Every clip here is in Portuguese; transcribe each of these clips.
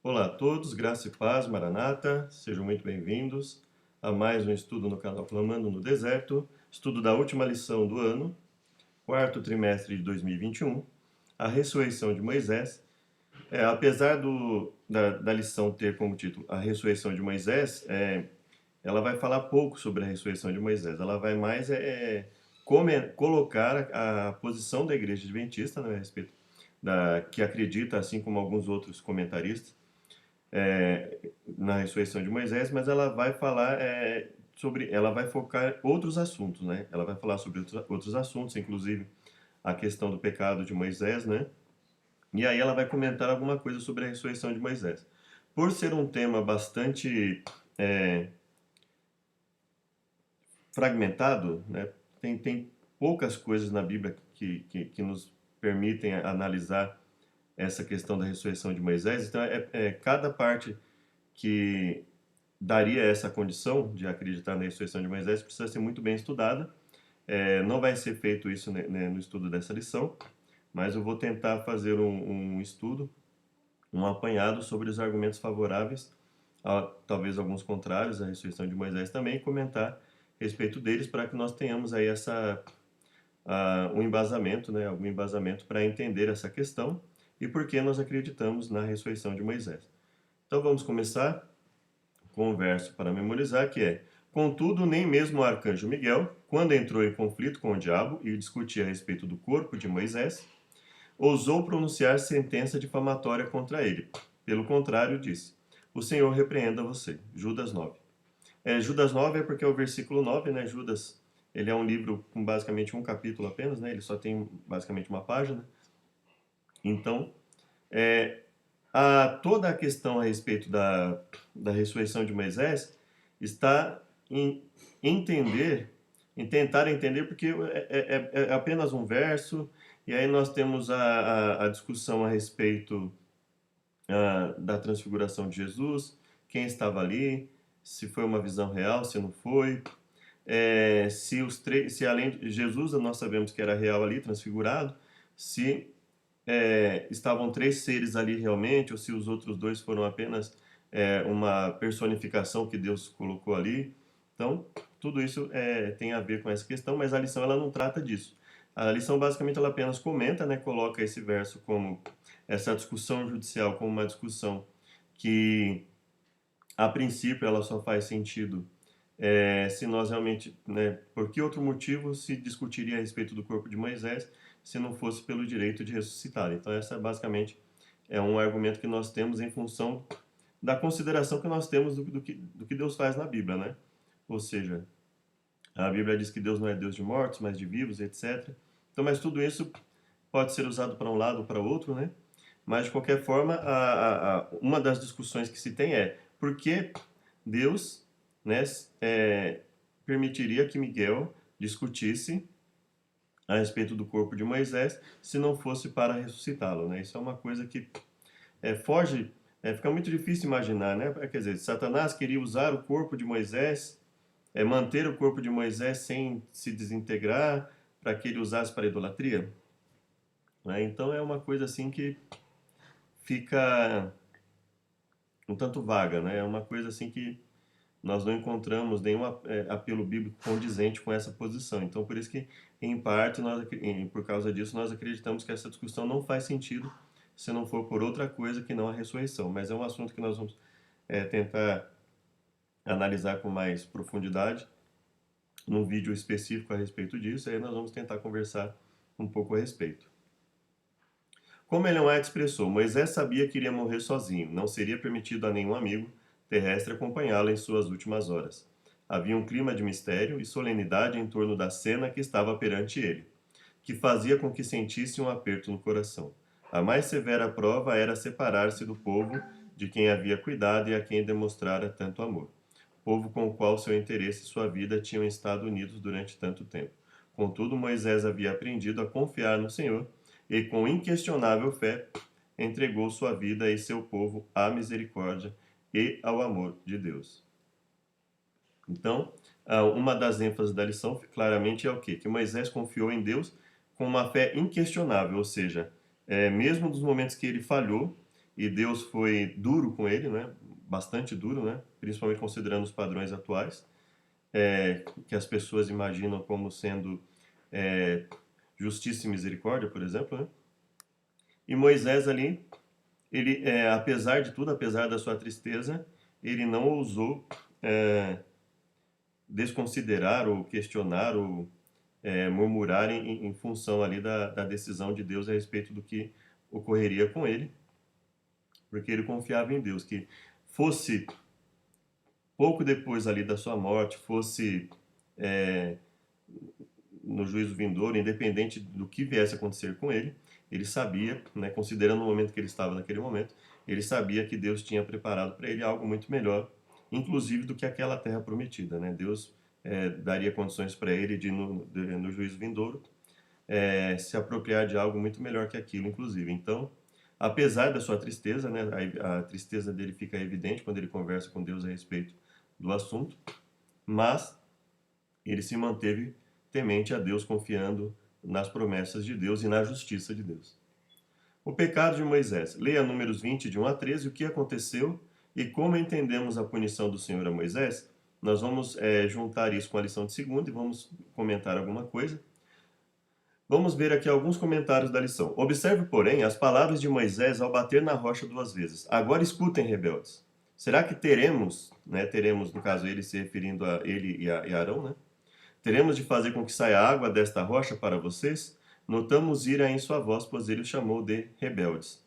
Olá a todos, graça e paz, Maranata, sejam muito bem-vindos a mais um estudo no canal Clamando no Deserto, estudo da última lição do ano, quarto trimestre de 2021, a ressurreição de Moisés. Apesar da lição ter como título a ressurreição de Moisés, ela vai falar pouco sobre a ressurreição de Moisés, ela vai mais colocar a posição da Igreja Adventista, né, a respeito que acredita, assim como alguns outros comentaristas, na ressurreição de Moisés, mas ela vai falar ela vai focar outros assuntos, né? Ela vai falar sobre outros assuntos, inclusive a questão do pecado de Moisés, né? E aí ela vai comentar alguma coisa sobre a ressurreição de Moisés. Por ser um tema bastante é, fragmentado, né? Tem poucas coisas na Bíblia que nos permitem analisar essa questão da ressurreição de Moisés. Então, cada parte que daria essa condição de acreditar na ressurreição de Moisés precisa ser muito bem estudada. Não vai ser feito isso, né, no estudo dessa lição, mas eu vou tentar fazer um estudo, um apanhado sobre os argumentos favoráveis, talvez alguns contrários à ressurreição de Moisés também, e comentar a respeito deles para que nós tenhamos aí um embasamento, né, algum embasamento para entender essa questão e por que nós acreditamos na ressurreição de Moisés. Então vamos começar com um verso para memorizar que é: Contudo, nem mesmo o arcanjo Miguel, quando entrou em conflito com o diabo e discutia a respeito do corpo de Moisés, ousou pronunciar sentença difamatória contra ele. Pelo contrário, disse: O Senhor repreenda você. Judas 9. Judas 9 é porque é o versículo 9, né? Judas, ele é um livro com basicamente um capítulo apenas, né? Ele só tem basicamente uma página. Então, é, toda a questão a respeito da ressurreição de Moisés está em entender, em tentar entender, porque é apenas um verso, e aí nós temos a discussão a respeito da transfiguração de Jesus, quem estava ali, se foi uma visão real, se não foi, se além de Jesus, nós sabemos que era real ali, transfigurado, se estavam três seres ali realmente, ou se os outros dois foram apenas uma personificação que Deus colocou ali. Então, tudo isso tem a ver com essa questão, mas a lição ela não trata disso. A lição basicamente ela apenas comenta, né, coloca esse verso como essa discussão judicial como uma discussão que a princípio ela só faz sentido se nós realmente, né, por que outro motivo se discutiria a respeito do corpo de Moisés se não fosse pelo direito de ressuscitar? Então, essa basicamente é um argumento que nós temos em função da consideração que nós temos do que Deus faz na Bíblia, né? Ou seja, a Bíblia diz que Deus não é Deus de mortos, mas de vivos, etc. Então, mas tudo isso pode ser usado para um lado ou para outro, né? Mas, de qualquer forma, uma das discussões que se tem é por que Deus, né, permitiria que Miguel discutisse a respeito do corpo de Moisés se não fosse para ressuscitá-lo, né? Isso é uma coisa que foge, fica muito difícil imaginar, né? Quer dizer, Satanás queria usar o corpo de Moisés, manter o corpo de Moisés sem se desintegrar, para que ele usasse para a idolatria, né? Então é uma coisa assim que fica um tanto vaga, né? É uma coisa assim que nós não encontramos nenhum apelo bíblico condizente com essa posição. Então, por isso que, em parte, por causa disso, nós acreditamos que essa discussão não faz sentido se não for por outra coisa que não a ressurreição. Mas é um assunto que nós vamos tentar analisar com mais profundidade num vídeo específico a respeito disso, e aí nós vamos tentar conversar um pouco a respeito. Como Ellen White expressou, Moisés sabia que iria morrer sozinho, não seria permitido a nenhum amigo terrestre acompanhá-lo em suas últimas horas. Havia um clima de mistério e solenidade em torno da cena que estava perante ele, que fazia com que sentisse um aperto no coração. A mais severa prova era separar-se do povo de quem havia cuidado e a quem demonstrara tanto amor. Povo com o qual seu interesse e sua vida tinham estado unidos durante tanto tempo. Contudo, Moisés havia aprendido a confiar no Senhor e, com inquestionável fé, entregou sua vida e seu povo à misericórdia e ao amor de Deus. Então, uma das ênfases da lição claramente é o quê? Que Moisés confiou em Deus com uma fé inquestionável, ou seja, mesmo nos momentos que ele falhou, e Deus foi duro com ele, né? Bastante duro, né? Principalmente considerando os padrões atuais, que as pessoas imaginam como sendo é, justiça e misericórdia, por exemplo, né? E Moisés ali, ele, apesar de tudo, apesar da sua tristeza, ele não ousou é, desconsiderar ou questionar ou murmurar em função ali da decisão de Deus a respeito do que ocorreria com ele, porque ele confiava em Deus, que fosse pouco depois ali da sua morte, fosse no juízo vindouro, independente do que viesse a acontecer com ele, ele sabia, né, considerando o momento que ele estava naquele momento, ele sabia que Deus tinha preparado para ele algo muito melhor, inclusive do que aquela terra prometida, né? Deus daria condições para ele de no juízo vindouro se apropriar de algo muito melhor que aquilo, inclusive. Então, apesar da sua tristeza, né, a tristeza dele fica evidente quando ele conversa com Deus a respeito do assunto, mas ele se manteve temente a Deus, confiando nas promessas de Deus e na justiça de Deus. O pecado de Moisés. Leia Números 20, de 1 a 13, o que aconteceu e como entendemos a punição do Senhor a Moisés. Nós vamos juntar isso com a lição de segunda e vamos comentar alguma coisa. Vamos ver aqui alguns comentários da lição. Observe, porém, as palavras de Moisés ao bater na rocha 2 vezes. Agora escutem, rebeldes. Será que teremos, né, teremos, no caso, ele se referindo a ele e Arão, né? Teremos de fazer com que saia água desta rocha para vocês? Notamos ira em sua voz, pois ele os chamou de rebeldes.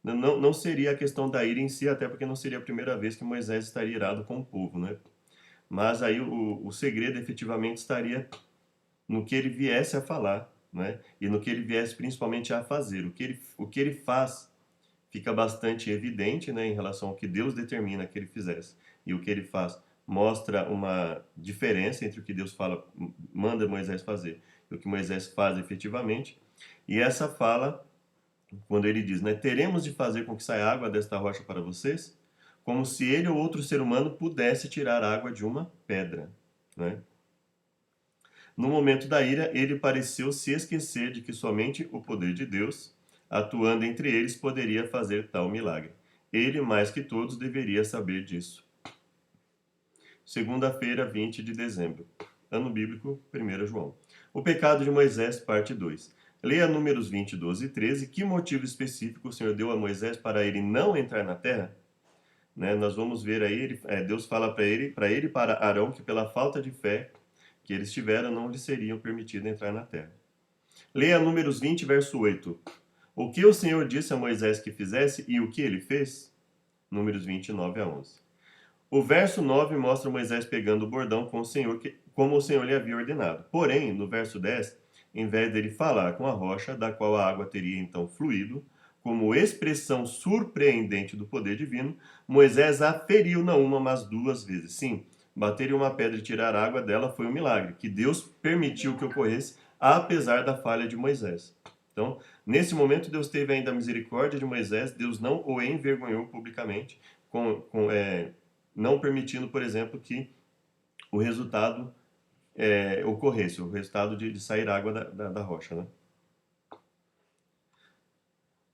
Não seria a questão da ira em si, até porque não seria a primeira vez que Moisés estaria irado com o povo, né? Mas aí o segredo efetivamente estaria no que ele viesse a falar, né? E no que ele viesse principalmente a fazer. O que ele faz fica bastante evidente, né, em relação ao que Deus determina que ele fizesse. E o que ele faz mostra uma diferença entre o que Deus fala, manda Moisés fazer e o que Moisés faz efetivamente. E essa fala, quando ele diz, né, teremos de fazer com que saia água desta rocha para vocês, como se ele ou outro ser humano pudesse tirar água de uma pedra, né? No momento da ira, ele pareceu se esquecer de que somente o poder de Deus, atuando entre eles, poderia fazer tal milagre. Ele, mais que todos, deveria saber disso. Segunda-feira, 20 de dezembro. Ano bíblico, 1 João. O pecado de Moisés, parte 2. Leia Números 20, 12 e 13. Que motivo específico o Senhor deu a Moisés para ele não entrar na terra? Né, nós vamos ver aí, Deus fala para ele e para Arão que pela falta de fé que eles tiveram, não lhes seriam permitido entrar na terra. Leia Números 20, verso 8. O que o Senhor disse a Moisés que fizesse e o que ele fez? Números 20, 9 a 11. O verso 9 mostra Moisés pegando o bordão com o Senhor, como o Senhor lhe havia ordenado. Porém, no verso 10, em vez dele falar com a rocha, da qual a água teria então fluído, como expressão surpreendente do poder divino, Moisés a feriu não uma, mas 2 vezes. Sim, bater em uma pedra e tirar água dela foi um milagre, que Deus permitiu que ocorresse, apesar da falha de Moisés. Então, nesse momento, Deus teve ainda a misericórdia de Moisés, Deus não o envergonhou publicamente, não permitindo, por exemplo, que o resultado ocorresse, o resultado de sair água da rocha, né?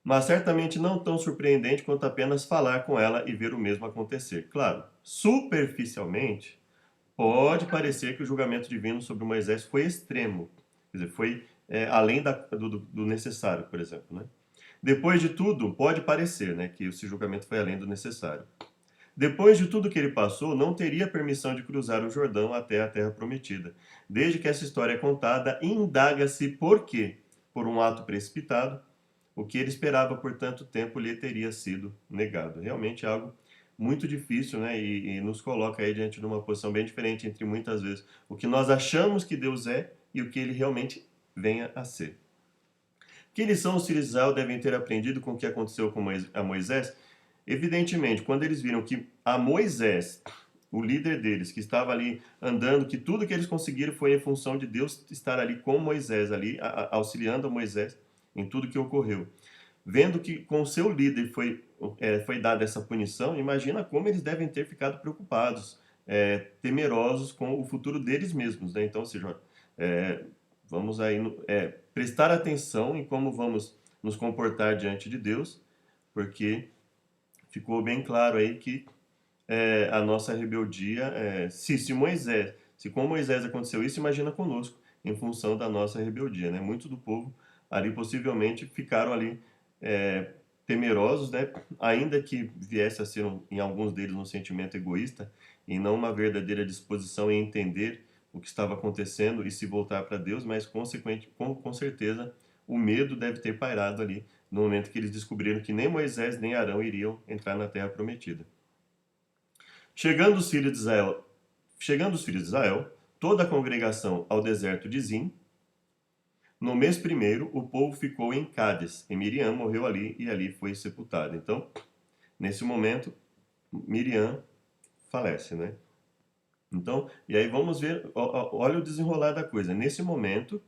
Mas certamente não tão surpreendente quanto apenas falar com ela e ver o mesmo acontecer. Claro, superficialmente, pode parecer que o julgamento divino sobre Moisés foi extremo, quer dizer, foi além do necessário, por exemplo, né? Depois de tudo, pode parecer, né, que esse julgamento foi além do necessário. Depois de tudo que ele passou, não teria permissão de cruzar o Jordão até a terra prometida. Desde que essa história é contada, indaga-se por quê. Por um ato precipitado, o que ele esperava por tanto tempo lhe teria sido negado. Realmente é algo muito difícil, né? E nos coloca aí diante de uma posição bem diferente entre muitas vezes o que nós achamos que Deus é e o que ele realmente venha a ser. Que lição os filhos de Israel devem ter aprendido com o que aconteceu com Moisés? Evidentemente, quando eles viram que a Moisés, o líder deles, que estava ali andando, que tudo que eles conseguiram foi em função de Deus estar ali com Moisés, ali auxiliando a Moisés em tudo que ocorreu. Vendo que com o seu líder foi dada essa punição, imagina como eles devem ter ficado preocupados, temerosos com o futuro deles mesmos, né? Então, ou seja, vamos aí prestar atenção em como vamos nos comportar diante de Deus, porque ficou bem claro aí que a nossa rebeldia, se com Moisés aconteceu isso, imagina conosco, em função da nossa rebeldia, né? Muitos do povo ali possivelmente ficaram ali temerosos, né? Ainda que viesse a ser em alguns deles um sentimento egoísta e não uma verdadeira disposição em entender o que estava acontecendo e se voltar para Deus, mas com certeza o medo deve ter pairado ali no momento que eles descobriram que nem Moisés nem Arão iriam entrar na terra prometida. Chegando os filhos de Israel, toda a congregação ao deserto de Zim, no mês primeiro, o povo ficou em Cádiz, e Miriam morreu ali e ali foi sepultada. Então, nesse momento, Miriam falece, né? Então, e aí vamos ver, olha o desenrolar da coisa. Nesse momento,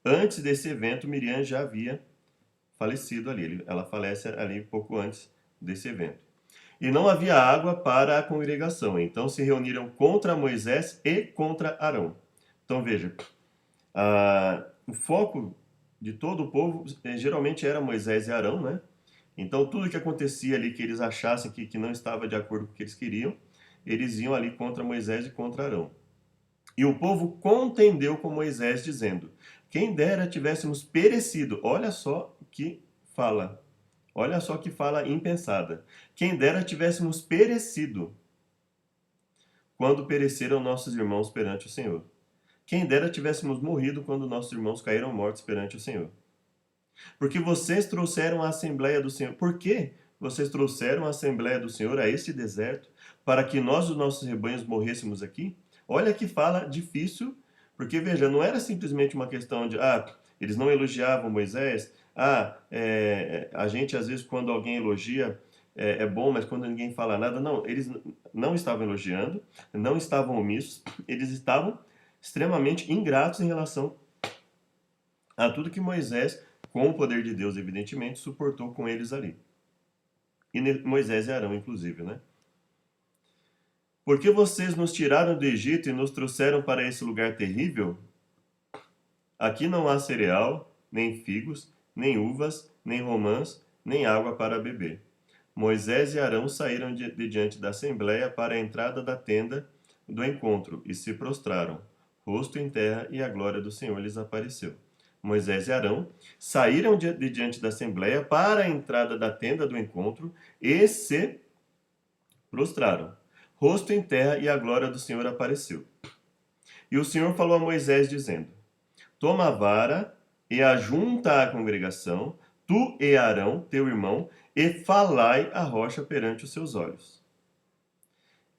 antes desse evento, Miriam já havia falecido ali. Ela falece ali pouco antes desse evento. E não havia água para a congregação. Então se reuniram contra Moisés e contra Arão. Então veja, o foco de todo o povo geralmente era Moisés e Arão, né? Então tudo que acontecia ali que eles achassem que não estava de acordo com o que eles queriam, eles iam ali contra Moisés e contra Arão. E o povo contendeu com Moisés, dizendo: quem dera tivéssemos perecido. Olha só que fala. Olha só que fala impensada. Quem dera tivéssemos perecido quando pereceram nossos irmãos perante o Senhor. Quem dera tivéssemos morrido quando nossos irmãos caíram mortos perante o Senhor. Porque vocês trouxeram a Assembleia do Senhor. Por que vocês trouxeram a Assembleia do Senhor a este deserto para que nós e os nossos rebanhos morrêssemos aqui? Olha que fala difícil, porque veja, não era simplesmente uma questão de, eles não elogiavam Moisés, a gente às vezes quando alguém elogia é bom, mas quando ninguém fala nada, não, eles não estavam elogiando, não estavam omissos, eles estavam extremamente ingratos em relação a tudo que Moisés, com o poder de Deus, evidentemente, suportou com eles ali. E Moisés e Arão, inclusive, né? Porque vocês nos tiraram do Egito e nos trouxeram para esse lugar terrível? Aqui não há cereal, nem figos, nem uvas, nem romãs, nem água para beber. Moisés e Arão saíram de diante da assembleia para a entrada da tenda do encontro e se prostraram, rosto em terra, e a glória do Senhor lhes apareceu. Moisés e Arão saíram de diante da assembleia para a entrada da tenda do encontro e se prostraram, rosto em terra, e a glória do Senhor apareceu. E o Senhor falou a Moisés, dizendo: toma a vara e ajunta a congregação, tu e Arão, teu irmão, e falai a rocha perante os seus olhos.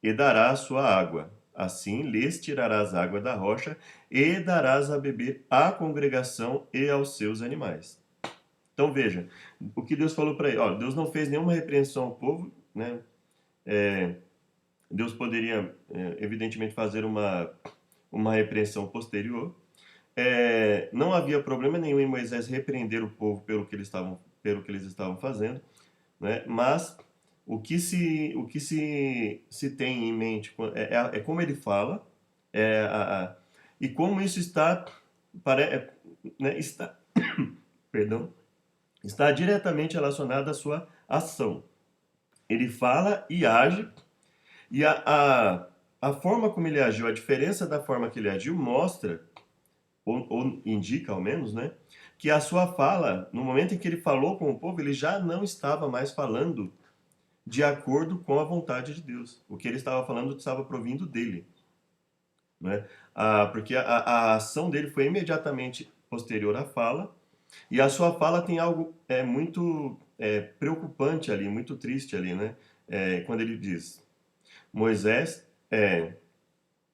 E dará a sua água. Assim lhes tirarás água da rocha e darás a beber à congregação e aos seus animais. Então veja, o que Deus falou para ele. Deus não fez nenhuma repreensão ao povo, né? Deus poderia, evidentemente, fazer uma repreensão posterior. Não havia problema nenhum em Moisés repreender o povo pelo que eles estavam fazendo, né? Mas o que se tem em mente é como ele fala, e como isso está, perdão, está diretamente relacionado à sua ação. Ele fala e age, e a forma como ele agiu, a diferença da forma que ele agiu mostra, ou indica ao menos, né, que a sua fala, no momento em que ele falou com o povo, ele já não estava mais falando de acordo com a vontade de Deus. O que ele estava falando estava provindo dele, né? Porque a ação dele foi imediatamente posterior à fala, e a sua fala tem algo muito preocupante ali, muito triste ali, né? Quando ele diz,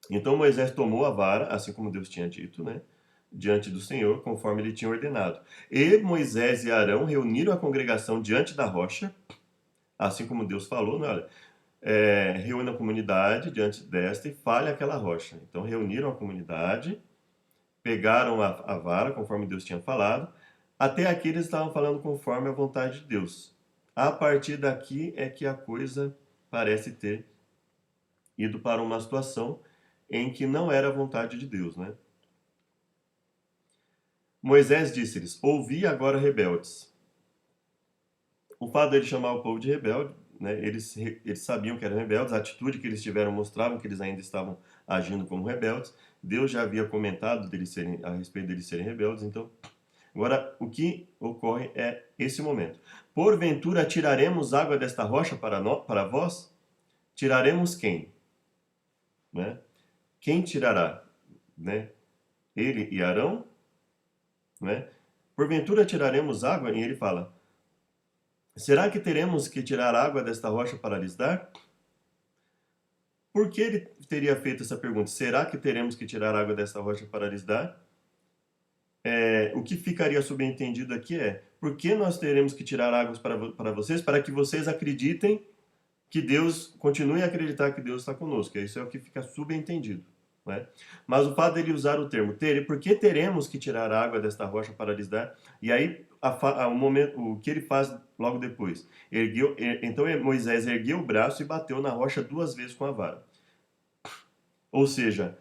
então Moisés tomou a vara, assim como Deus tinha dito, né? Diante do Senhor, conforme ele tinha ordenado. E Moisés e Arão reuniram a congregação diante da rocha, assim como Deus falou, né? Olha, reúna a comunidade diante desta e fale aquela rocha. Então reuniram a comunidade, pegaram a vara, conforme Deus tinha falado. Até aqui eles estavam falando conforme a vontade de Deus. A partir daqui é que a coisa parece ter ido para uma situação em que não era a vontade de Deus, né? Moisés disse-lhes: ouvi agora, rebeldes. o fato dele chamar o povo de rebelde, né, eles sabiam que eram rebeldes, a atitude que eles tiveram mostravam que eles ainda estavam agindo como rebeldes. Deus já havia comentado a respeito deles serem rebeldes, então agora o que ocorre é esse momento. Porventura tiraremos água desta rocha para vós? Tiraremos quem? Né? Quem tirará? Né? Ele e Arão? Né? Porventura tiraremos água? E ele fala, será que teremos que tirar água desta rocha para lhes dar? Por que ele teria feito essa pergunta? Será que teremos que tirar água desta rocha para lhes dar? O que ficaria subentendido aqui é, por que nós teremos que tirar águas para vocês? Para que vocês acreditem que Deus, continue a acreditar que Deus está conosco. Isso é o que fica subentendido. Né? Mas o fato dele usar o termo ter, por que teremos que tirar água desta rocha para lhes dar? E aí, o que ele faz logo depois? Então Moisés ergueu o braço e bateu na rocha 2 vezes com a vara. Ou seja,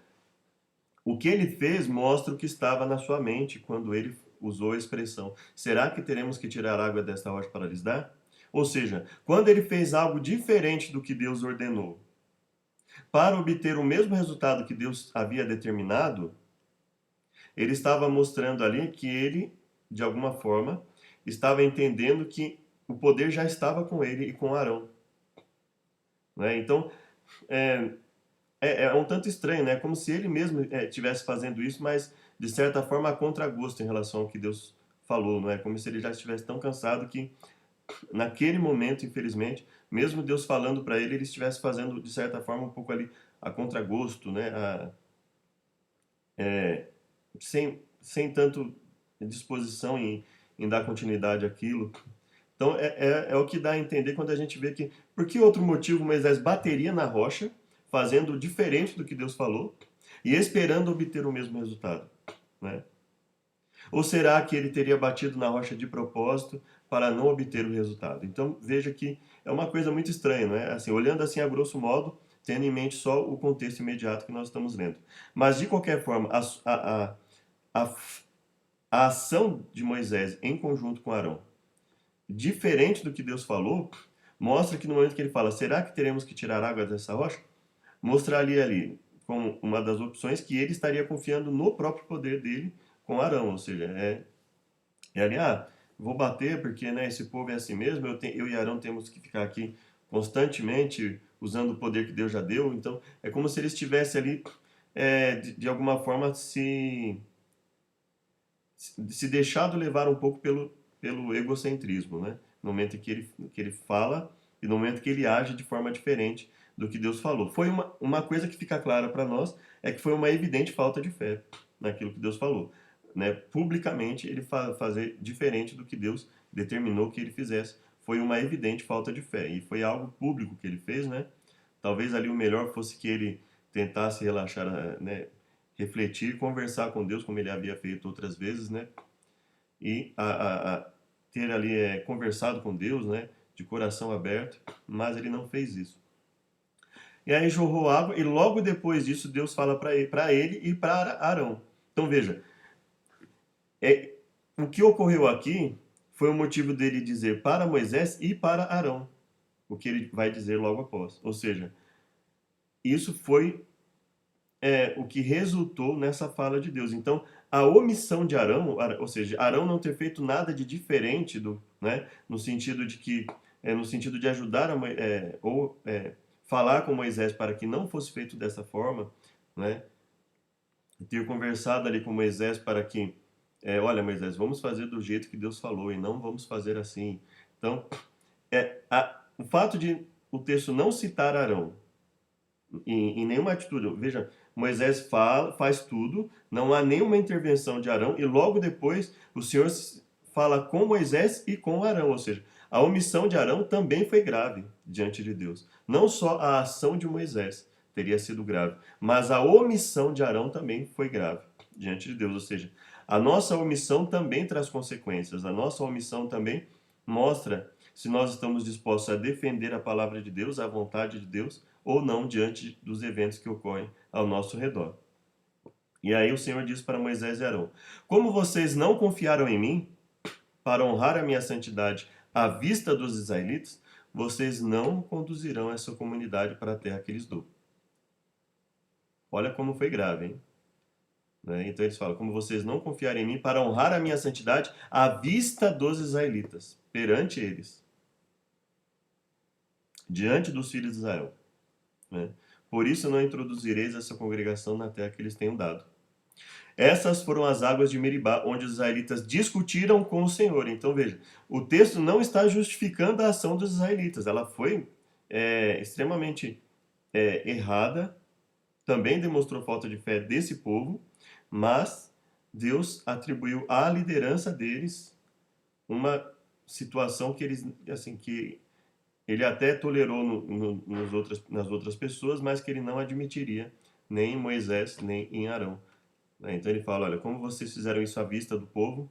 o que ele fez mostra o que estava na sua mente quando ele usou a expressão: será que teremos que tirar água desta rocha para lhes dar? Ou seja, quando ele fez algo diferente do que Deus ordenou, para obter o mesmo resultado que Deus havia determinado, ele estava mostrando ali que ele, de alguma forma, estava entendendo que o poder já estava com ele e com Arão. Né? Então, é um tanto estranho, né? Como se ele mesmo estivesse fazendo isso, mas de certa forma a contragosto em relação ao que Deus falou, não é? Como se ele já estivesse tão cansado que naquele momento, infelizmente, mesmo Deus falando para ele, ele estivesse fazendo de certa forma um pouco ali a contragosto, né? Sem tanto disposição em dar continuidade àquilo. Então é o que dá a entender quando a gente vê que por que outro motivo Moisés bateria na rocha, fazendo diferente do que Deus falou e esperando obter o mesmo resultado, né? Ou será que ele teria batido na rocha de propósito para não obter o resultado? Então veja que é uma coisa muito estranha, não é? Assim, olhando assim a grosso modo, tendo em mente só o contexto imediato que nós estamos lendo. Mas de qualquer forma, a, a ação de Moisés em conjunto com Arão, diferente do que Deus falou, mostra que no momento que ele fala, será que teremos que tirar água dessa rocha? Mostraria ali, como uma das opções, que ele estaria confiando no próprio poder dele com Arão, ou seja, ali, vou bater porque, né, esse povo é assim mesmo, eu e Arão temos que ficar aqui constantemente usando o poder que Deus já deu, então é como se ele estivesse ali, de alguma forma, se deixado levar um pouco pelo egocentrismo, né? No momento em que ele fala e no momento que ele age de forma diferente do que Deus falou. Foi uma coisa que fica clara para nós, é que foi uma evidente falta de fé naquilo que Deus falou. Né? Publicamente, ele fazer diferente do que Deus determinou que ele fizesse. Foi uma evidente falta de fé. E foi algo público que ele fez, né? Talvez ali o melhor fosse que ele tentasse relaxar, né? Refletir, conversar com Deus, como ele havia feito outras vezes, né? E ter ali conversado com Deus, né? De coração aberto, mas ele não fez isso. E aí jorrou água, e logo depois disso Deus fala para ele e para Arão. Então veja, o que ocorreu aqui foi o motivo dele dizer para Moisés e para Arão, o que ele vai dizer logo após. Ou seja, isso foi o que resultou nessa fala de Deus. Então, a omissão de Arão, ou seja, Arão não ter feito nada de diferente né, no sentido de que, no sentido de ajudar ou falar com Moisés para que não fosse feito dessa forma, né, ter conversado ali com Moisés para que, olha, Moisés, vamos fazer do jeito que Deus falou e não vamos fazer assim. Então, o fato de o texto não citar Arão em nenhuma atitude, veja, Moisés faz tudo, não há nenhuma intervenção de Arão, e logo depois o Senhor fala com Moisés e com Arão, ou seja, a omissão de Arão também foi grave diante de Deus. Não só a ação de Moisés teria sido grave, mas a omissão de Arão também foi grave diante de Deus, ou seja, a nossa omissão também traz consequências, a nossa omissão também mostra se nós estamos dispostos a defender a palavra de Deus, a vontade de Deus, ou não diante dos eventos que ocorrem ao nosso redor. E aí o Senhor diz para Moisés e Arão: como vocês não confiaram em mim para honrar a minha santidade, à vista dos israelitas, vocês não conduzirão essa comunidade para a terra que lhes dou. Olha como foi grave, hein? Né? Então eles falam, como vocês não confiarem em mim para honrar a minha santidade à vista dos israelitas, perante eles, diante dos filhos de Israel. Né? Por isso não introduzireis essa congregação na terra que eles tenham dado. Essas foram as águas de Meribá, onde os israelitas discutiram com o Senhor. Então veja, o texto não está justificando a ação dos israelitas. Ela foi extremamente errada, também demonstrou falta de fé desse povo, mas Deus atribuiu à liderança deles uma situação que eles, assim, que ele até tolerou nas outras pessoas, mas que ele não admitiria nem em Moisés, nem em Arão. Então ele fala, olha, como vocês fizeram isso à vista do povo,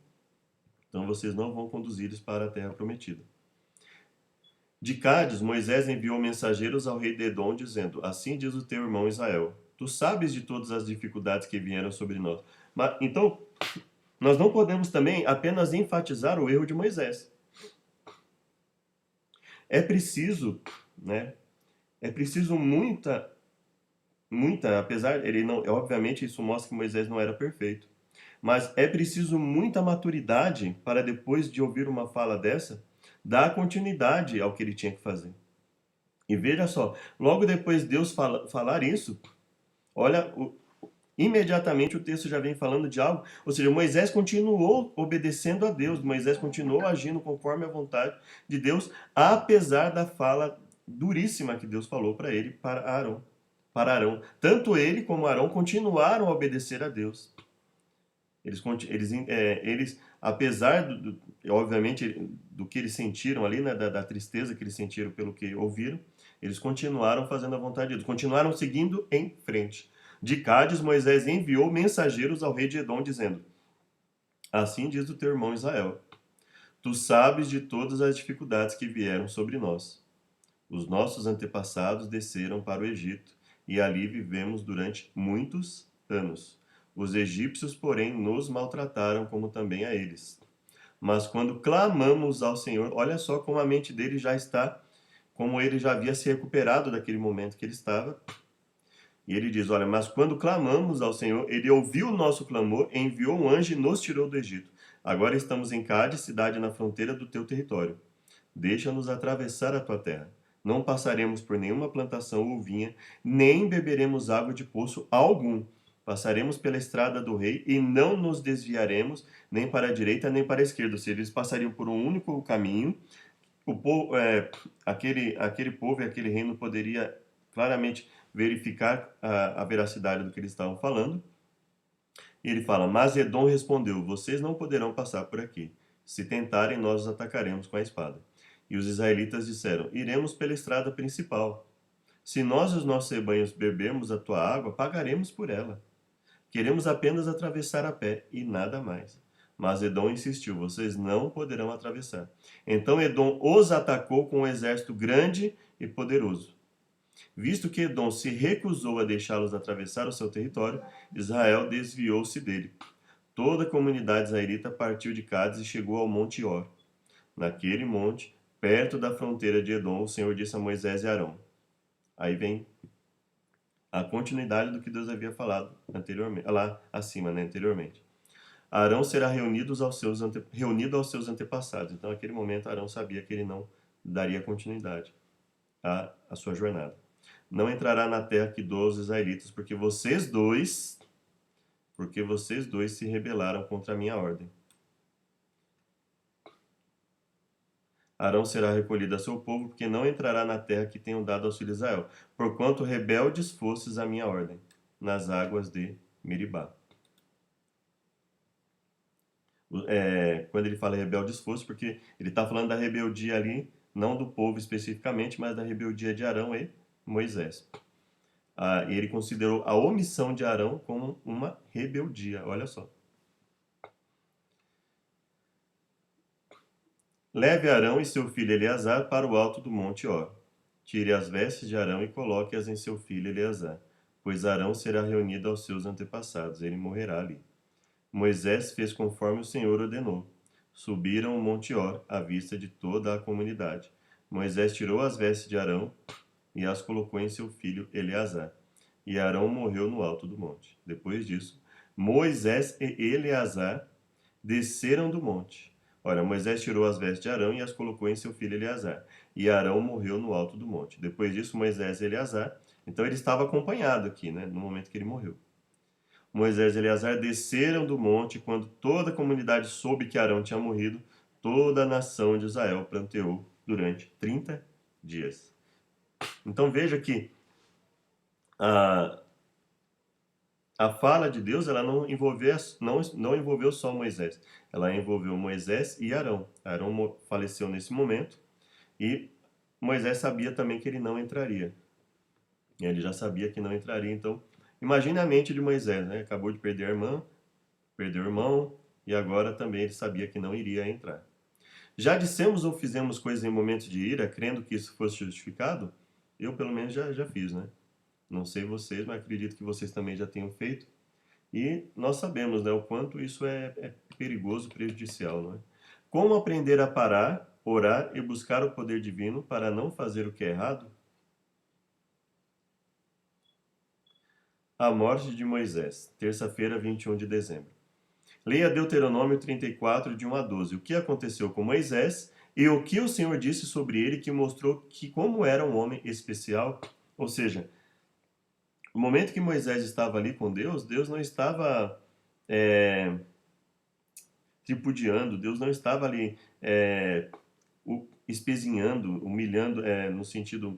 então vocês não vão conduzi-los para a terra prometida. De Cádiz, Moisés enviou mensageiros ao rei de Edom, dizendo, assim diz o teu irmão Israel, tu sabes de todas as dificuldades que vieram sobre nós. Mas, então, nós não podemos também apenas enfatizar o erro de Moisés. É preciso, né? É preciso muita, apesar, ele não, obviamente isso mostra que Moisés não era perfeito, mas é preciso muita maturidade para depois de ouvir uma fala dessa, dar continuidade ao que ele tinha que fazer. E veja só, logo depois de Deus falar isso, olha, imediatamente o texto já vem falando de algo, ou seja, Moisés continuou obedecendo a Deus, Moisés continuou agindo conforme a vontade de Deus, apesar da fala duríssima que Deus falou para ele, para Arão. Tanto ele como Arão continuaram a obedecer a Deus. Eles apesar obviamente, do que eles sentiram ali, né, da tristeza que eles sentiram pelo que ouviram, eles continuaram fazendo a vontade de Deus, continuaram seguindo em frente. De Cádiz, Moisés enviou mensageiros ao rei de Edom, dizendo, assim diz o teu irmão Israel, tu sabes de todas as dificuldades que vieram sobre nós. Os nossos antepassados desceram para o Egito, e ali vivemos durante muitos anos. Os egípcios, porém, nos maltrataram como também a eles. Mas quando clamamos ao Senhor, olha só como a mente dele já está, como ele já havia se recuperado daquele momento que ele estava. E ele diz, olha, mas quando clamamos ao Senhor, ele ouviu o nosso clamor, enviou um anjo e nos tirou do Egito. Agora estamos em Cádiz, cidade na fronteira do teu território. Deixa-nos atravessar a tua terra. Não passaremos por nenhuma plantação ou vinha, nem beberemos água de poço algum. Passaremos pela estrada do rei e não nos desviaremos nem para a direita nem para a esquerda. Ou seja, eles passariam por um único caminho. O povo, aquele povo e aquele reino poderia claramente verificar a veracidade do que eles estavam falando. E ele fala, mas Edom respondeu, vocês não poderão passar por aqui. Se tentarem, nós os atacaremos com a espada. E os israelitas disseram, iremos pela estrada principal. Se nós e os nossos rebanhos bebermos a tua água, pagaremos por ela. Queremos apenas atravessar a pé e nada mais. Mas Edom insistiu, vocês não poderão atravessar. Então Edom os atacou com um exército grande e poderoso. Visto que Edom se recusou a deixá-los atravessar o seu território, Israel desviou-se dele. Toda a comunidade israelita partiu de Cádiz e chegou ao Monte Or. Naquele monte, perto da fronteira de Edom, o Senhor disse a Moisés e Arão. Aí vem a continuidade do que Deus havia falado anteriormente, lá acima, né, anteriormente. Arão será reunido aos seus antepassados. Então, naquele momento, Arão sabia que ele não daria continuidade à sua jornada. Não entrará na terra que dou aos israelitas, porque vocês dois se rebelaram contra a minha ordem. Arão será recolhido a seu povo, porque não entrará na terra que tenho dado aos filhos de Israel, porquanto rebeldes fostes à minha ordem, nas águas de Meribá. Quando ele fala rebeldes fostes, porque ele está falando da rebeldia ali, não do povo especificamente, mas da rebeldia de Arão e Moisés. E ele considerou a omissão de Arão como uma rebeldia, olha só. Leve Arão e seu filho Eleazar para o alto do monte Or. Tire as vestes de Arão e coloque-as em seu filho Eleazar, pois Arão será reunido aos seus antepassados, ele morrerá ali. Moisés fez conforme o Senhor ordenou. Subiram o Monte Hor à vista de toda a comunidade. Moisés tirou as vestes de Arão e as colocou em seu filho Eleazar. E Arão morreu no alto do monte. Depois disso, Moisés e Eleazar desceram do monte. Ora, Moisés tirou as vestes de Arão e as colocou em seu filho Eleazar. E Arão morreu no alto do monte. Depois disso, Moisés e Eleazar. Então ele estava acompanhado aqui, né, no momento que ele morreu. Moisés e Eleazar desceram do monte. Quando toda a comunidade soube que Arão tinha morrido, toda a nação de Israel pranteou durante 30 dias. Então veja que a, a fala de Deus ela não envolveu só Moisés, ela envolveu Moisés e Arão. Arão faleceu nesse momento e Moisés sabia também que ele não entraria. Ele já sabia que não entraria, então imagine a mente de Moisés, né? Acabou de perder a irmã, perdeu o irmão e agora também ele sabia que não iria entrar. Já dissemos ou fizemos coisas em momentos de ira, crendo que isso fosse justificado? Eu pelo menos já fiz, né? Não sei vocês, mas acredito que vocês também já tenham feito. E nós sabemos, né, o quanto isso é perigoso, prejudicial, não é? Como aprender a parar, orar e buscar o poder divino para não fazer o que é errado? A morte de Moisés, terça-feira, 21 de dezembro. Leia Deuteronômio 34, de 1 a 12. O que aconteceu com Moisés e o que o Senhor disse sobre ele, que mostrou que como era um homem especial. Ou seja, no momento que Moisés estava ali com Deus, Deus não estava tripudiando, Deus não estava ali espezinhando, humilhando, no sentido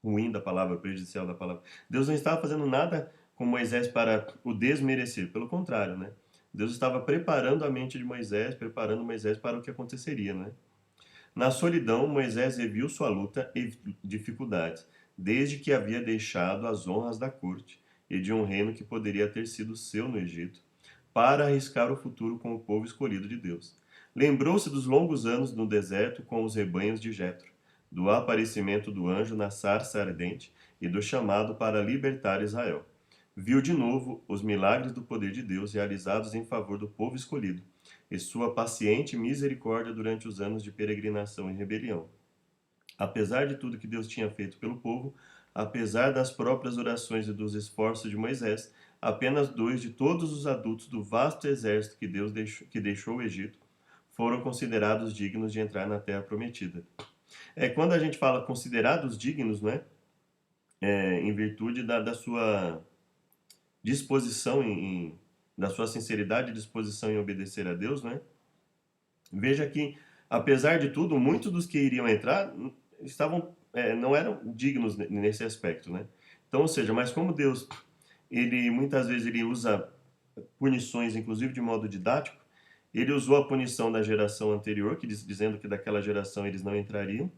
ruim da palavra, prejudicial da palavra. Deus não estava fazendo nada com Moisés para o desmerecer, pelo contrário, né? Deus estava preparando a mente de Moisés, preparando Moisés para o que aconteceria, né? Na solidão, Moisés reviu sua luta e dificuldades, desde que havia deixado as honras da corte e de um reino que poderia ter sido seu no Egito, para arriscar o futuro com o povo escolhido de Deus. Lembrou-se dos longos anos no deserto com os rebanhos de Jetro, do aparecimento do anjo na sarça ardente e do chamado para libertar Israel. Viu de novo os milagres do poder de Deus realizados em favor do povo escolhido e sua paciente misericórdia durante os anos de peregrinação e rebelião. Apesar de tudo que Deus tinha feito pelo povo, apesar das próprias orações e dos esforços de Moisés, apenas 2 de todos os adultos do vasto exército que deixou o Egito foram considerados dignos de entrar na terra prometida. Quando a gente fala considerados dignos, né, em virtude da sua disposição da sua sinceridade e disposição em obedecer a Deus, né? Veja que, apesar de tudo, muitos dos que iriam entrar não eram dignos nesse aspecto, né? Então, ou seja, mas como Deus, ele muitas vezes ele usa punições, inclusive de modo didático, ele usou a punição da geração anterior, dizendo que daquela geração eles não entrariam,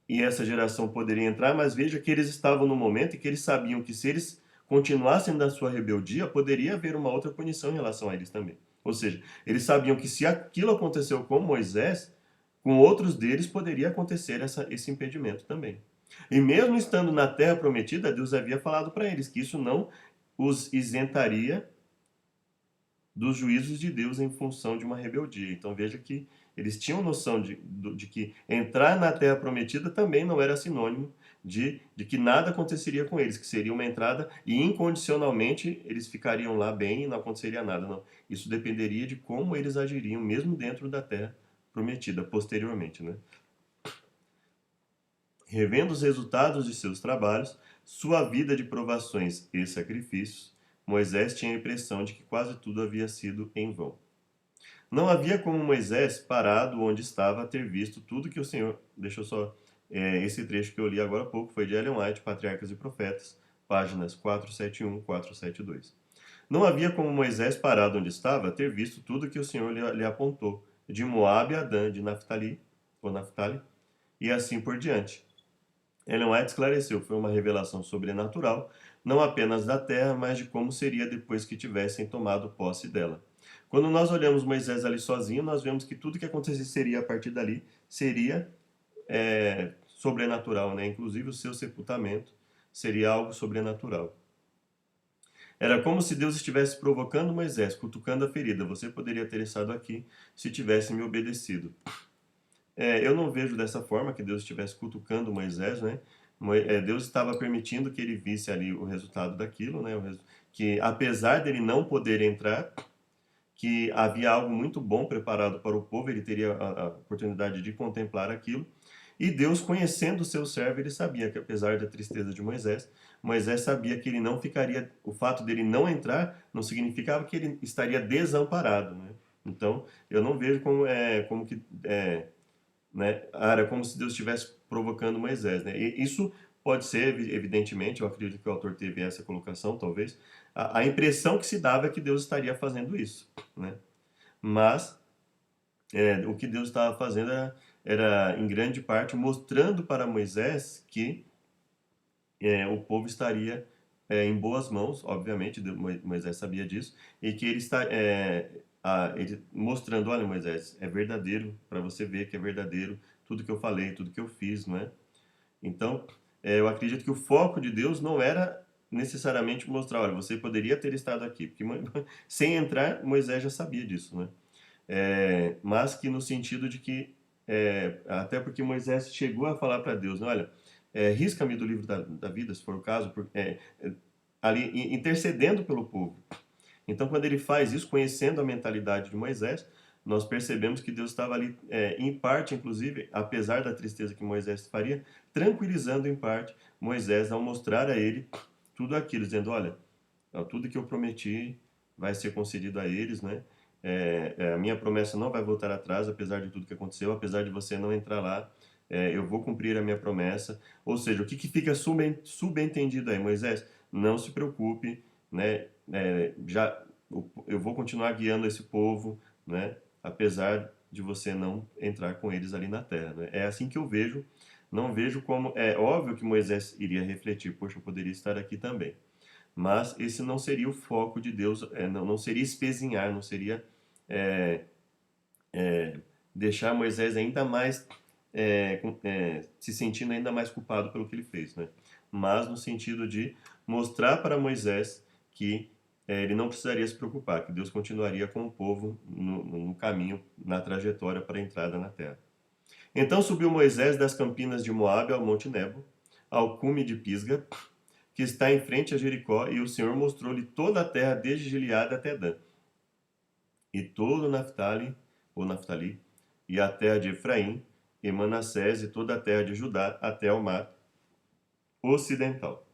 e essa geração poderia entrar, mas veja que eles estavam no momento em que eles sabiam que se eles continuassem da sua rebeldia, poderia haver uma outra punição em relação a eles também. Ou seja, eles sabiam que se aquilo aconteceu com Moisés, com outros deles poderia acontecer esse impedimento também. E mesmo estando na terra prometida, Deus havia falado para eles que isso não os isentaria dos juízos de Deus em função de uma rebeldia. Então veja que eles tinham noção de que entrar na terra prometida também não era sinônimo de que nada aconteceria com eles, que seria uma entrada e incondicionalmente eles ficariam lá bem e não aconteceria nada. Não. Isso dependeria de como eles agiriam, mesmo dentro da terra prometida, posteriormente. Né? Revendo os resultados de seus trabalhos, sua vida de provações e sacrifícios, Moisés tinha a impressão de que quase tudo havia sido em vão. Não havia como Moisés, parado onde estava, ter visto tudo que o Senhor... Deixa eu só... esse trecho que eu li agora há pouco foi de Ellen White, Patriarcas e Profetas, páginas 471 472. Não havia como Moisés, parado onde estava, ter visto tudo que o Senhor lhe apontou, de Moabe a Dan, de Naftali, e assim por diante. Ellen White esclareceu, foi uma revelação sobrenatural, não apenas da terra, mas de como seria depois que tivessem tomado posse dela. Quando nós olhamos Moisés ali sozinho, nós vemos que tudo que aconteceria a partir dali seria sobrenatural, né? Inclusive o seu sepultamento seria algo sobrenatural. Era como se Deus estivesse provocando Moisés, cutucando a ferida. Você poderia ter estado aqui se tivesse me obedecido. Eu não vejo dessa forma que Deus estivesse cutucando Moisés, né? Deus estava permitindo que ele visse ali o resultado daquilo, né? Que apesar dele não poder entrar, que havia algo muito bom preparado para o povo, ele teria a oportunidade de contemplar aquilo. E Deus, conhecendo o seu servo, ele sabia que apesar da tristeza de Moisés, Moisés sabia que ele não ficaria, o fato dele não entrar não significava que ele estaria desamparado, né? Então, eu não vejo como que né? Era como se Deus estivesse provocando Moisés, né? E isso pode ser, evidentemente, eu acredito que o autor teve essa colocação, talvez, a impressão que se dava é que Deus estaria fazendo isso, né? Mas o que Deus estava fazendo era, em grande parte, mostrando para Moisés que o povo estaria em boas mãos, obviamente, Moisés sabia disso, e que ele está ele mostrando, olha, Moisés, é verdadeiro, para você ver que é verdadeiro tudo que eu falei, tudo que eu fiz, não é? Então, eu acredito que o foco de Deus não era necessariamente mostrar, olha, você poderia ter estado aqui, porque sem entrar, Moisés já sabia disso, né? Mas que no sentido de que, até porque Moisés chegou a falar para Deus, né, olha, risca-me do livro da vida, se for o caso, ali intercedendo pelo povo. Então, quando ele faz isso, conhecendo a mentalidade de Moisés, nós percebemos que Deus estava ali, em parte, inclusive, apesar da tristeza que Moisés faria, tranquilizando em parte Moisés ao mostrar a ele tudo aquilo, dizendo, olha, tudo que eu prometi vai ser concedido a eles, né? A minha promessa não vai voltar atrás, apesar de tudo que aconteceu, apesar de você não entrar lá, eu vou cumprir a minha promessa. Ou seja, o que fica subentendido aí, Moisés? Não se preocupe, né? Eu vou continuar guiando esse povo, né? Apesar de você não entrar com eles ali na terra, né? É assim que eu vejo. Não vejo como é óbvio que Moisés iria refletir, poxa, eu poderia estar aqui também. Mas esse não seria o foco de Deus, não seria espezinhar, não seria é, deixar Moisés ainda mais se sentindo ainda mais culpado pelo que ele fez, né? Mas no sentido de mostrar para Moisés que ele não precisaria se preocupar, que Deus continuaria com o povo no caminho, na trajetória para a entrada na terra. Então subiu Moisés das campinas de Moabe ao Monte Nebo, ao cume de Pisga, que está em frente a Jericó, e o Senhor mostrou-lhe toda a terra, desde Gileade até Dan, e todo o Naftali, e a terra de Efraim, e Manassés, e toda a terra de Judá, até o mar ocidental,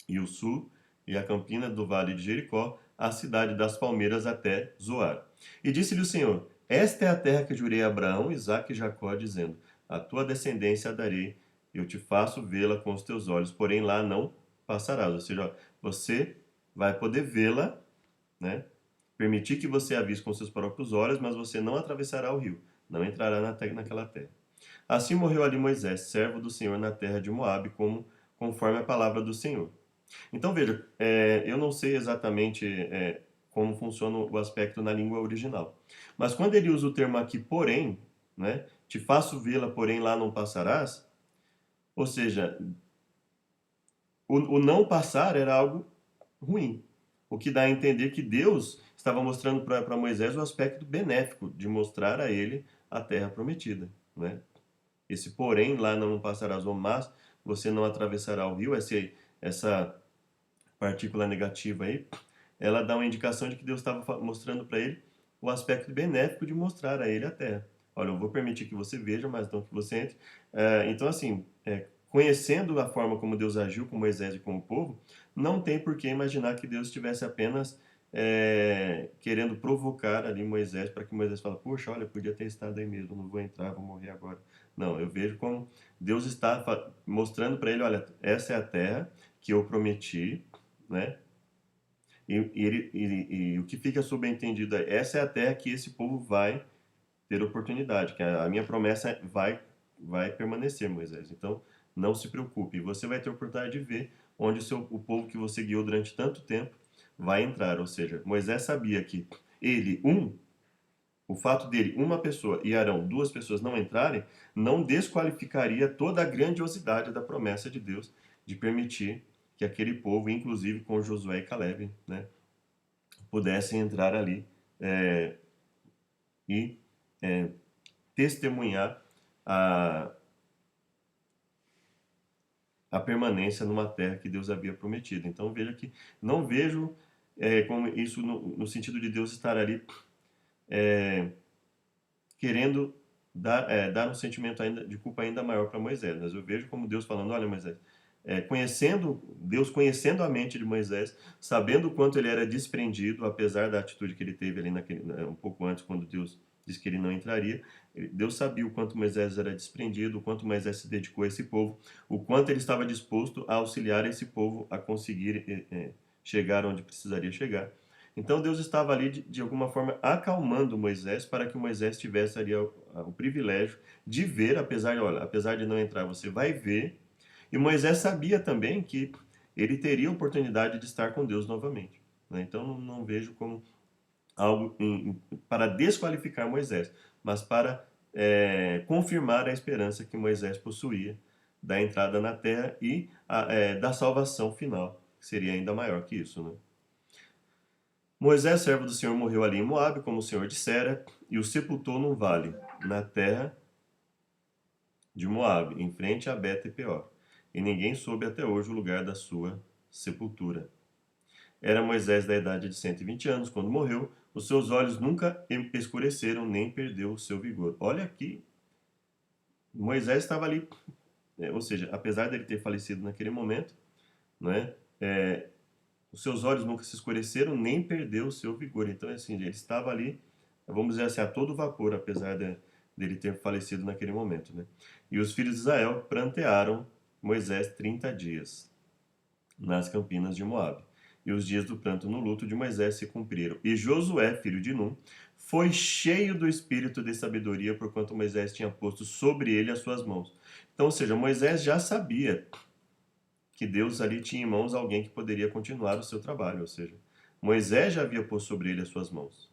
e o sul, e a campina do vale de Jericó, a cidade das palmeiras até Zoar. E disse-lhe o Senhor, esta é a terra que jurei a Abraão, Isaque e Jacó, dizendo, a tua descendência a darei, eu te faço vê-la com os teus olhos, porém lá não passarás. Ou seja, você vai poder vê-la, né? Permitir que você a visse com seus próprios olhos, mas você não atravessará o rio, não entrará naquela terra. Assim morreu ali Moisés, servo do Senhor na terra de Moabe, conforme a palavra do Senhor. Então veja, eu não sei exatamente como funciona o aspecto na língua original, mas quando ele usa o termo aqui, porém, né, te faço vê-la, porém lá não passarás, ou seja, o não passar era algo ruim, o que dá a entender que Deus estava mostrando para Moisés o aspecto benéfico de mostrar a ele a terra prometida, né? Esse porém lá não passarás, mas você não atravessará o rio, essa partícula negativa aí, ela dá uma indicação de que Deus estava mostrando para ele o aspecto benéfico de mostrar a ele a terra. Olha, eu vou permitir que você veja, mas não que você entre. Então, assim, conhecendo a forma como Deus agiu com Moisés e com o povo, não tem por que imaginar que Deus estivesse apenas querendo provocar ali Moisés para que Moisés fale, poxa, olha, podia ter estado aí mesmo, não vou entrar, vou morrer agora. Não, eu vejo como Deus está mostrando para ele, olha, essa é a terra que eu prometi, né? E o que fica subentendido é, essa é a terra que esse povo vai ter oportunidade, que a minha promessa vai permanecer, Moisés. Então, não se preocupe, você vai ter a oportunidade de ver onde o povo que você guiou durante tanto tempo vai entrar. Ou seja, Moisés sabia que ele, o fato dele, uma pessoa, e Arão, duas pessoas não entrarem, não desqualificaria toda a grandiosidade da promessa de Deus de permitir que aquele povo, inclusive com Josué e Caleb, né, pudessem entrar ali e testemunhar a, a permanência numa terra que Deus havia prometido. Então veja que não vejo como isso no sentido de Deus estar ali querendo dar um sentimento ainda de culpa ainda maior para Moisés. Mas eu vejo como Deus falando, olha Moisés, Deus conhecendo a mente de Moisés, sabendo o quanto ele era desprendido, apesar da atitude que ele teve ali um pouco antes, quando Deus disse que ele não entraria. Deus sabia o quanto Moisés era desprendido, o quanto Moisés se dedicou a esse povo, o quanto ele estava disposto a auxiliar esse povo a conseguir chegar onde precisaria chegar. Então Deus estava ali de alguma forma acalmando Moisés para que Moisés tivesse ali o privilégio de ver, apesar de não entrar, você vai ver. E Moisés sabia também que ele teria a oportunidade de estar com Deus novamente, né? Então não vejo como algo para desqualificar Moisés, mas para confirmar a esperança que Moisés possuía da entrada na terra e da salvação final, que seria ainda maior que isso, né? Moisés, servo do Senhor, morreu ali em Moabe, como o Senhor dissera, e o sepultou num vale, na terra de Moabe, em frente a Bet-peor. E ninguém soube até hoje o lugar da sua sepultura. Era Moisés da idade de 120 anos quando morreu. Os seus olhos nunca escureceram, nem perdeu o seu vigor. Olha aqui, Moisés estava ali, ou seja, apesar dele ter falecido naquele momento, né, os seus olhos nunca se escureceram, nem perdeu o seu vigor. Então, assim, ele estava ali, vamos dizer assim, a todo vapor, apesar dele ter falecido naquele momento, né? E os filhos de Israel prantearam Moisés 30 dias nas campinas de Moabe. E os dias do pranto no luto de Moisés se cumpriram. E Josué, filho de Num, foi cheio do espírito de sabedoria, porquanto Moisés tinha posto sobre ele as suas mãos. Então, ou seja, Moisés já sabia que Deus ali tinha em mãos alguém que poderia continuar o seu trabalho, ou seja, Moisés já havia posto sobre ele as suas mãos.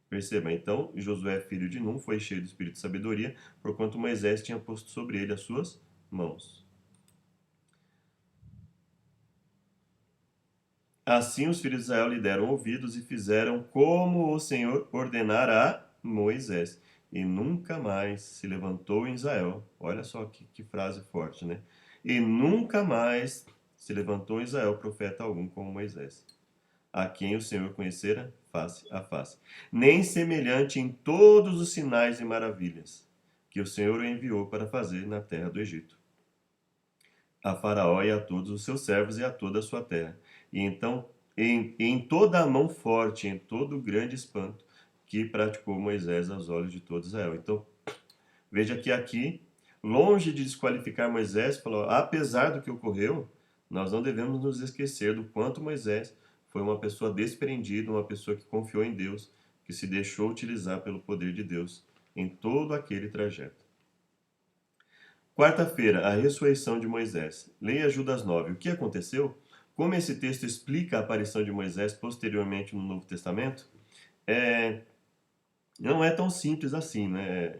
Perceba, então, Josué, filho de Num, foi cheio do espírito de sabedoria, porquanto Moisés tinha posto sobre ele as suas mãos. Assim os filhos de Israel lhe deram ouvidos e fizeram como o Senhor ordenara a Moisés. E nunca mais se levantou em Israel. Olha só que frase forte, né? E nunca mais se levantou em Israel profeta algum como Moisés, a quem o Senhor conhecera face a face. Nem semelhante em todos os sinais e maravilhas que o Senhor o enviou para fazer na terra do Egito, a Faraó e a todos os seus servos e a toda a sua terra. E então, em toda a mão forte, em todo o grande espanto que praticou Moisés aos olhos de todo Israel. Então, veja que aqui, longe de desqualificar Moisés, falou: apesar do que ocorreu, nós não devemos nos esquecer do quanto Moisés foi uma pessoa desprendida, uma pessoa que confiou em Deus, que se deixou utilizar pelo poder de Deus em todo aquele trajeto. Quarta-feira, a ressurreição de Moisés. Leia Judas 9. O que aconteceu? Como esse texto explica a aparição de Moisés posteriormente no Novo Testamento, não é tão simples assim, né?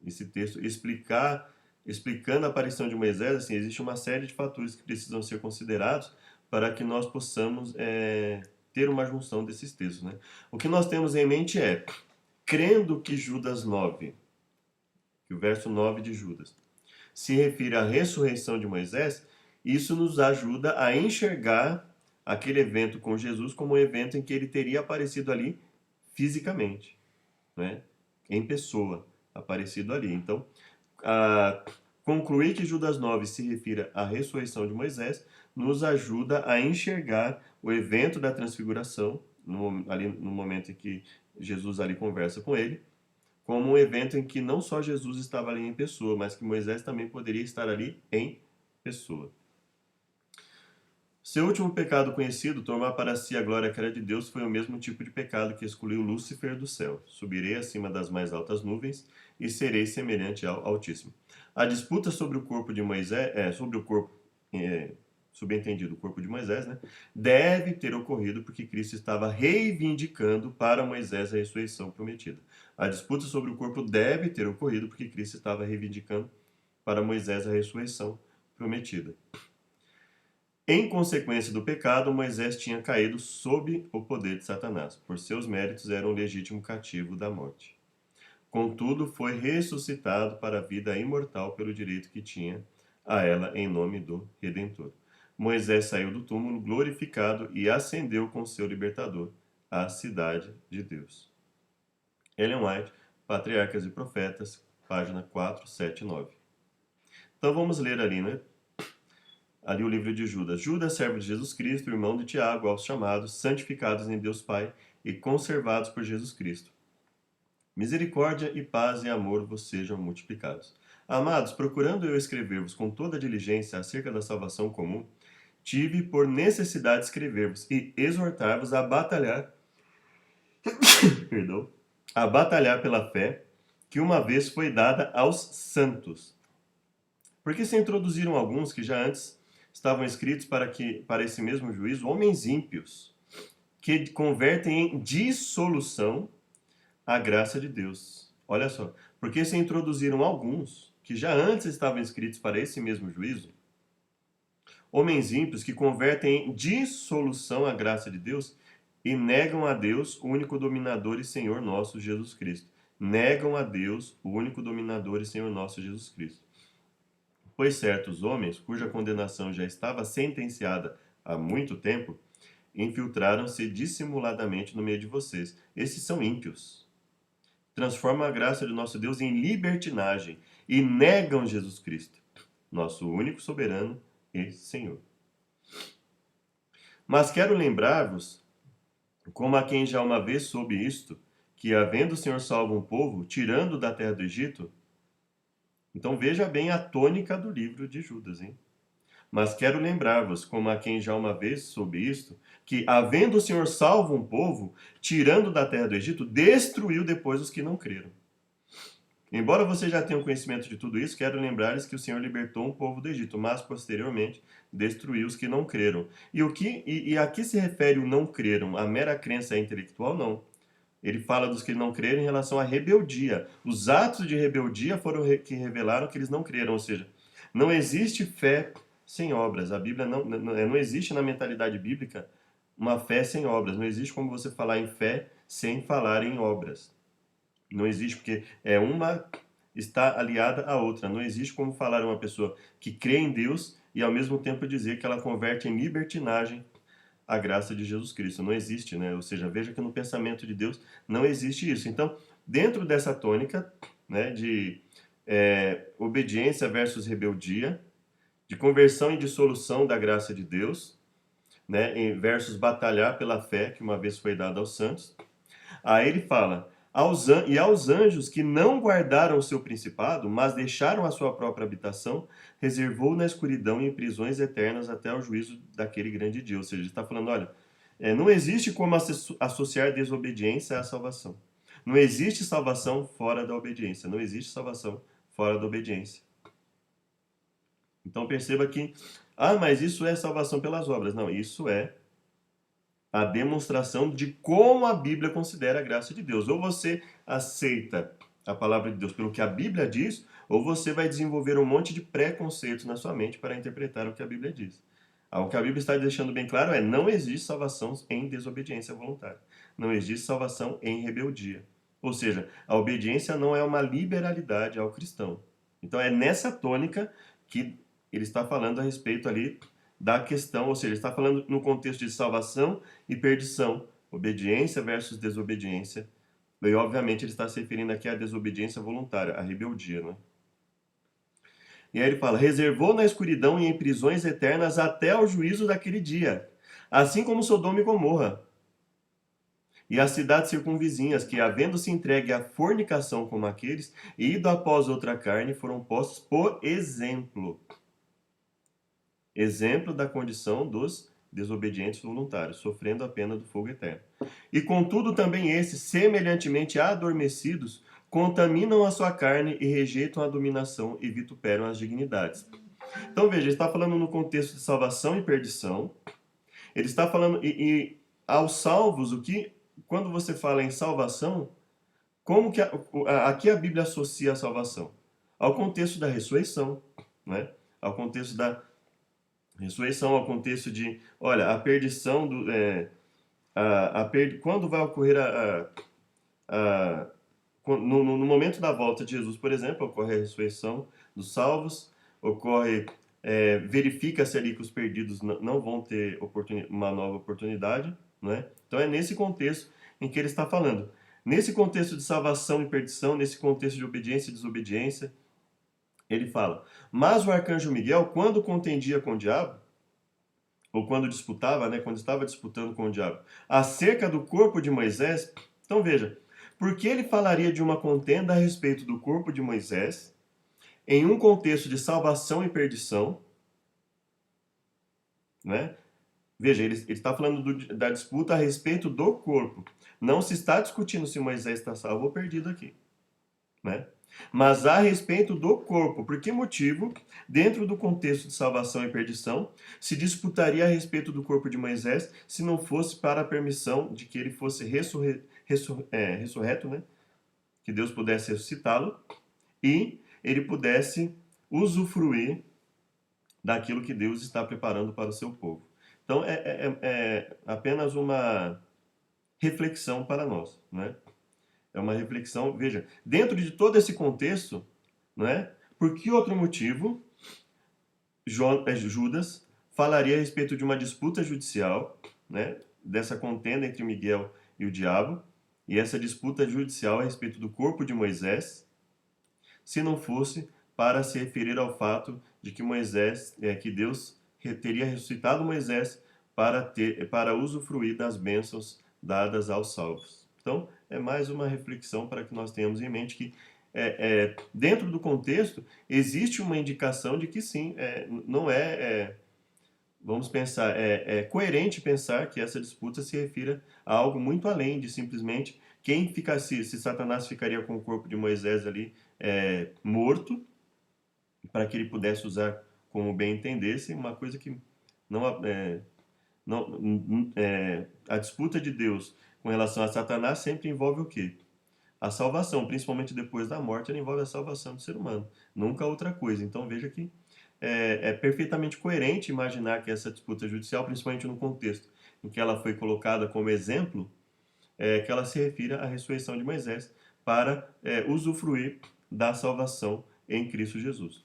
Esse texto explicando a aparição de Moisés, assim, existe uma série de fatores que precisam ser considerados para que nós possamos ter uma junção desses textos, né? O que nós temos em mente é, crendo que Judas 9, que o verso 9 de Judas, se refere à ressurreição de Moisés, isso nos ajuda a enxergar aquele evento com Jesus como um evento em que ele teria aparecido ali fisicamente, né? Em pessoa, aparecido ali. Então, concluir que Judas 9 se refira à ressurreição de Moisés nos ajuda a enxergar o evento da transfiguração, ali no momento em que Jesus ali conversa com ele, como um evento em que não só Jesus estava ali em pessoa, mas que Moisés também poderia estar ali em pessoa. Seu último pecado conhecido, tomar para si a glória que era de Deus, foi o mesmo tipo de pecado que excluiu Lúcifer do céu. Subirei acima das mais altas nuvens e serei semelhante ao Altíssimo. A disputa sobre o corpo de Moisés, subentendido o corpo de Moisés, né, deve ter ocorrido porque Cristo estava reivindicando para Moisés a ressurreição prometida. A disputa sobre o corpo deve ter ocorrido porque Cristo estava reivindicando para Moisés a ressurreição prometida. Em consequência do pecado, Moisés tinha caído sob o poder de Satanás. Por seus méritos, era um legítimo cativo da morte. Contudo, foi ressuscitado para a vida imortal pelo direito que tinha a ela em nome do Redentor. Moisés saiu do túmulo glorificado e ascendeu com seu libertador à cidade de Deus. Ellen White, Patriarcas e Profetas, página 479. Então vamos ler ali, né? Ali o livro de Judas. Judas, servo de Jesus Cristo, irmão de Tiago, aos chamados, santificados em Deus Pai e conservados por Jesus Cristo. Misericórdia e paz e amor vos sejam multiplicados. Amados, procurando eu escrever-vos com toda diligência acerca da salvação comum, tive por necessidade escrever-vos e exortar-vos a batalhar, perdão, a batalhar pela fé que uma vez foi dada aos santos. Porque se introduziram alguns que já antes estavam escritos para esse mesmo juízo, homens ímpios, que convertem em dissolução a graça de Deus. Olha só, porque se introduziram alguns que já antes estavam escritos para esse mesmo juízo, homens ímpios que convertem em dissolução a graça de Deus e negam a Deus, o único dominador e Senhor nosso, Jesus Cristo. Negam a Deus, o único dominador e Senhor nosso, Jesus Cristo. Pois certos homens, cuja condenação já estava sentenciada há muito tempo, infiltraram-se dissimuladamente no meio de vocês. Esses são ímpios. Transformam a graça de nosso Deus em libertinagem e negam Jesus Cristo, nosso único soberano e Senhor. Mas quero lembrar-vos, como a quem já uma vez soube isto, que havendo o Senhor salvo um povo, tirando da terra do Egito. Então veja bem a tônica do livro de Judas, hein? Mas quero lembrar-vos, como a quem já uma vez soube isto, que havendo o Senhor salvo um povo, tirando da terra do Egito, destruiu depois os que não creram. Embora você já tenha conhecimento de tudo isso, quero lembrar-lhes que o Senhor libertou um povo do Egito, mas posteriormente destruiu os que não creram. E a que se refere o não creram? A mera crença intelectual? Não. Ele fala dos que não creram em relação à rebeldia. Os atos de rebeldia foram que revelaram que eles não creram, ou seja, não existe fé sem obras. A Bíblia não existe na mentalidade bíblica uma fé sem obras. Não existe como você falar em fé sem falar em obras. Não existe, porque uma está aliada à outra. Não existe como falar uma pessoa que crê em Deus e ao mesmo tempo dizer que ela converte em libertinagem a graça de Jesus Cristo. Não existe, né? Ou seja, veja que no pensamento de Deus não existe isso. Então, dentro dessa tônica, né, de obediência versus rebeldia, de conversão e dissolução da graça de Deus, né, versus batalhar pela fé que uma vez foi dada aos santos, aí ele fala: aos anjos que não guardaram o seu principado, mas deixaram a sua própria habitação, reservou na escuridão e em prisões eternas até o juízo daquele grande dia. Ou seja, ele está falando, olha, não existe como associar desobediência à salvação. Não existe salvação fora da obediência. Não existe salvação fora da obediência. Então perceba que, mas isso é salvação pelas obras. Não, isso é a demonstração de como a Bíblia considera a graça de Deus. Ou você aceita a palavra de Deus pelo que a Bíblia diz, ou você vai desenvolver um monte de preconceitos na sua mente para interpretar o que a Bíblia diz. O que a Bíblia está deixando bem claro é: não existe salvação em desobediência voluntária. Não existe salvação em rebeldia. Ou seja, a obediência não é uma liberalidade ao cristão. Então é nessa tônica que ele está falando a respeito ali da questão, ou seja, ele está falando no contexto de salvação e perdição, obediência versus desobediência. E obviamente ele está se referindo aqui à desobediência voluntária, à rebeldia, né? E aí ele fala: reservou na escuridão e em prisões eternas até o juízo daquele dia, assim como Sodoma e Gomorra. E as cidades circunvizinhas, que, havendo-se entregue à fornicação como aqueles, e ido após outra carne, foram postos por exemplo. Exemplo da condição dos desobedientes voluntários, sofrendo a pena do fogo eterno. E contudo também esses, semelhantemente adormecidos, contaminam a sua carne e rejeitam a dominação e vituperam as dignidades. Então veja, ele está falando no contexto de salvação e perdição. Ele está falando, e aos salvos, quando você fala em salvação, como que aqui a Bíblia associa a salvação? Ao contexto da ressurreição, né? Ao contexto Ressurreição é o contexto de, olha, a perdição do, quando vai ocorrer a, no momento da volta de Jesus, por exemplo, ocorre a ressurreição dos salvos, ocorre, verifica-se ali que os perdidos não vão ter uma nova oportunidade, né? Então é nesse contexto em que ele está falando. Nesse contexto de salvação e perdição, nesse contexto de obediência e desobediência, ele fala: mas o arcanjo Miguel, quando contendia com o diabo, ou quando disputava, né, quando estava disputando com o diabo, acerca do corpo de Moisés, então veja, por que ele falaria de uma contenda a respeito do corpo de Moisés, em um contexto de salvação e perdição, né? Veja, ele está falando da disputa a respeito do corpo. Não se está discutindo se Moisés está salvo ou perdido aqui, né? Mas a respeito do corpo. Por que motivo, dentro do contexto de salvação e perdição, se disputaria a respeito do corpo de Moisés se não fosse para a permissão de que ele fosse ressurreto, né? Que Deus pudesse ressuscitá-lo e ele pudesse usufruir daquilo que Deus está preparando para o seu povo. Então, é apenas uma reflexão para nós, né? É uma reflexão, veja, dentro de todo esse contexto, né? Por que outro motivo Judas falaria a respeito de uma disputa judicial, né? Dessa contenda entre Miguel e o diabo, e essa disputa judicial a respeito do corpo de Moisés, se não fosse para se referir ao fato de que que Deus teria ressuscitado Moisés para usufruir das bênçãos dadas aos salvos. Então, é mais uma reflexão para que nós tenhamos em mente que, dentro do contexto, existe uma indicação de que sim, não vamos pensar, é coerente pensar que essa disputa se refira a algo muito além de simplesmente quem fica, se Satanás ficaria com o corpo de Moisés ali morto, para que ele pudesse usar como bem entendesse, uma coisa que não, a disputa de Deus com relação a Satanás sempre envolve o quê? A salvação, principalmente depois da morte, ela envolve a salvação do ser humano, nunca outra coisa. Então veja que é perfeitamente coerente imaginar que essa disputa judicial, principalmente no contexto em que ela foi colocada como exemplo, que ela se refira à ressurreição de Moisés para usufruir da salvação em Cristo Jesus.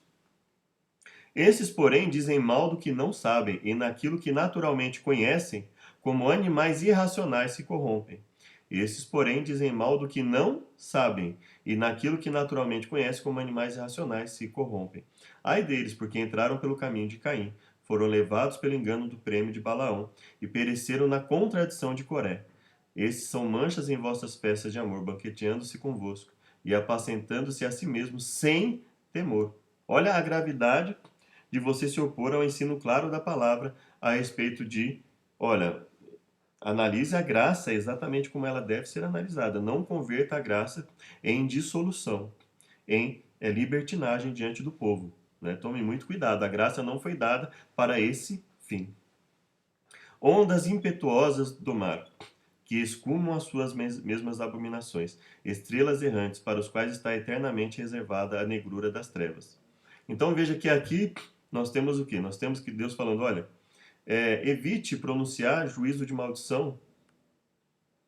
Esses, porém, dizem mal do que não sabem, e naquilo que naturalmente conhecem, como animais irracionais se corrompem. Esses, porém, dizem mal do que não sabem, e naquilo que naturalmente conhecem, como animais irracionais se corrompem. Ai deles, porque entraram pelo caminho de Caim, foram levados pelo engano do prêmio de Balaão, e pereceram na contradição de Coré. Esses são manchas em vossas festas de amor, banqueteando-se convosco, e apacentando-se a si mesmos sem temor. Olha a gravidade de você se opor ao ensino claro da palavra a respeito de, olha, analise a graça exatamente como ela deve ser analisada. Não converta a graça em dissolução, em libertinagem diante do povo. Né? Tome muito cuidado, a graça não foi dada para esse fim. Ondas impetuosas do mar, que escumam as suas mesmas abominações, estrelas errantes, para os quais está eternamente reservada a negrura das trevas. Então veja que aqui nós temos o quê? Nós temos que Deus falando, olha, evite pronunciar juízo de maldição,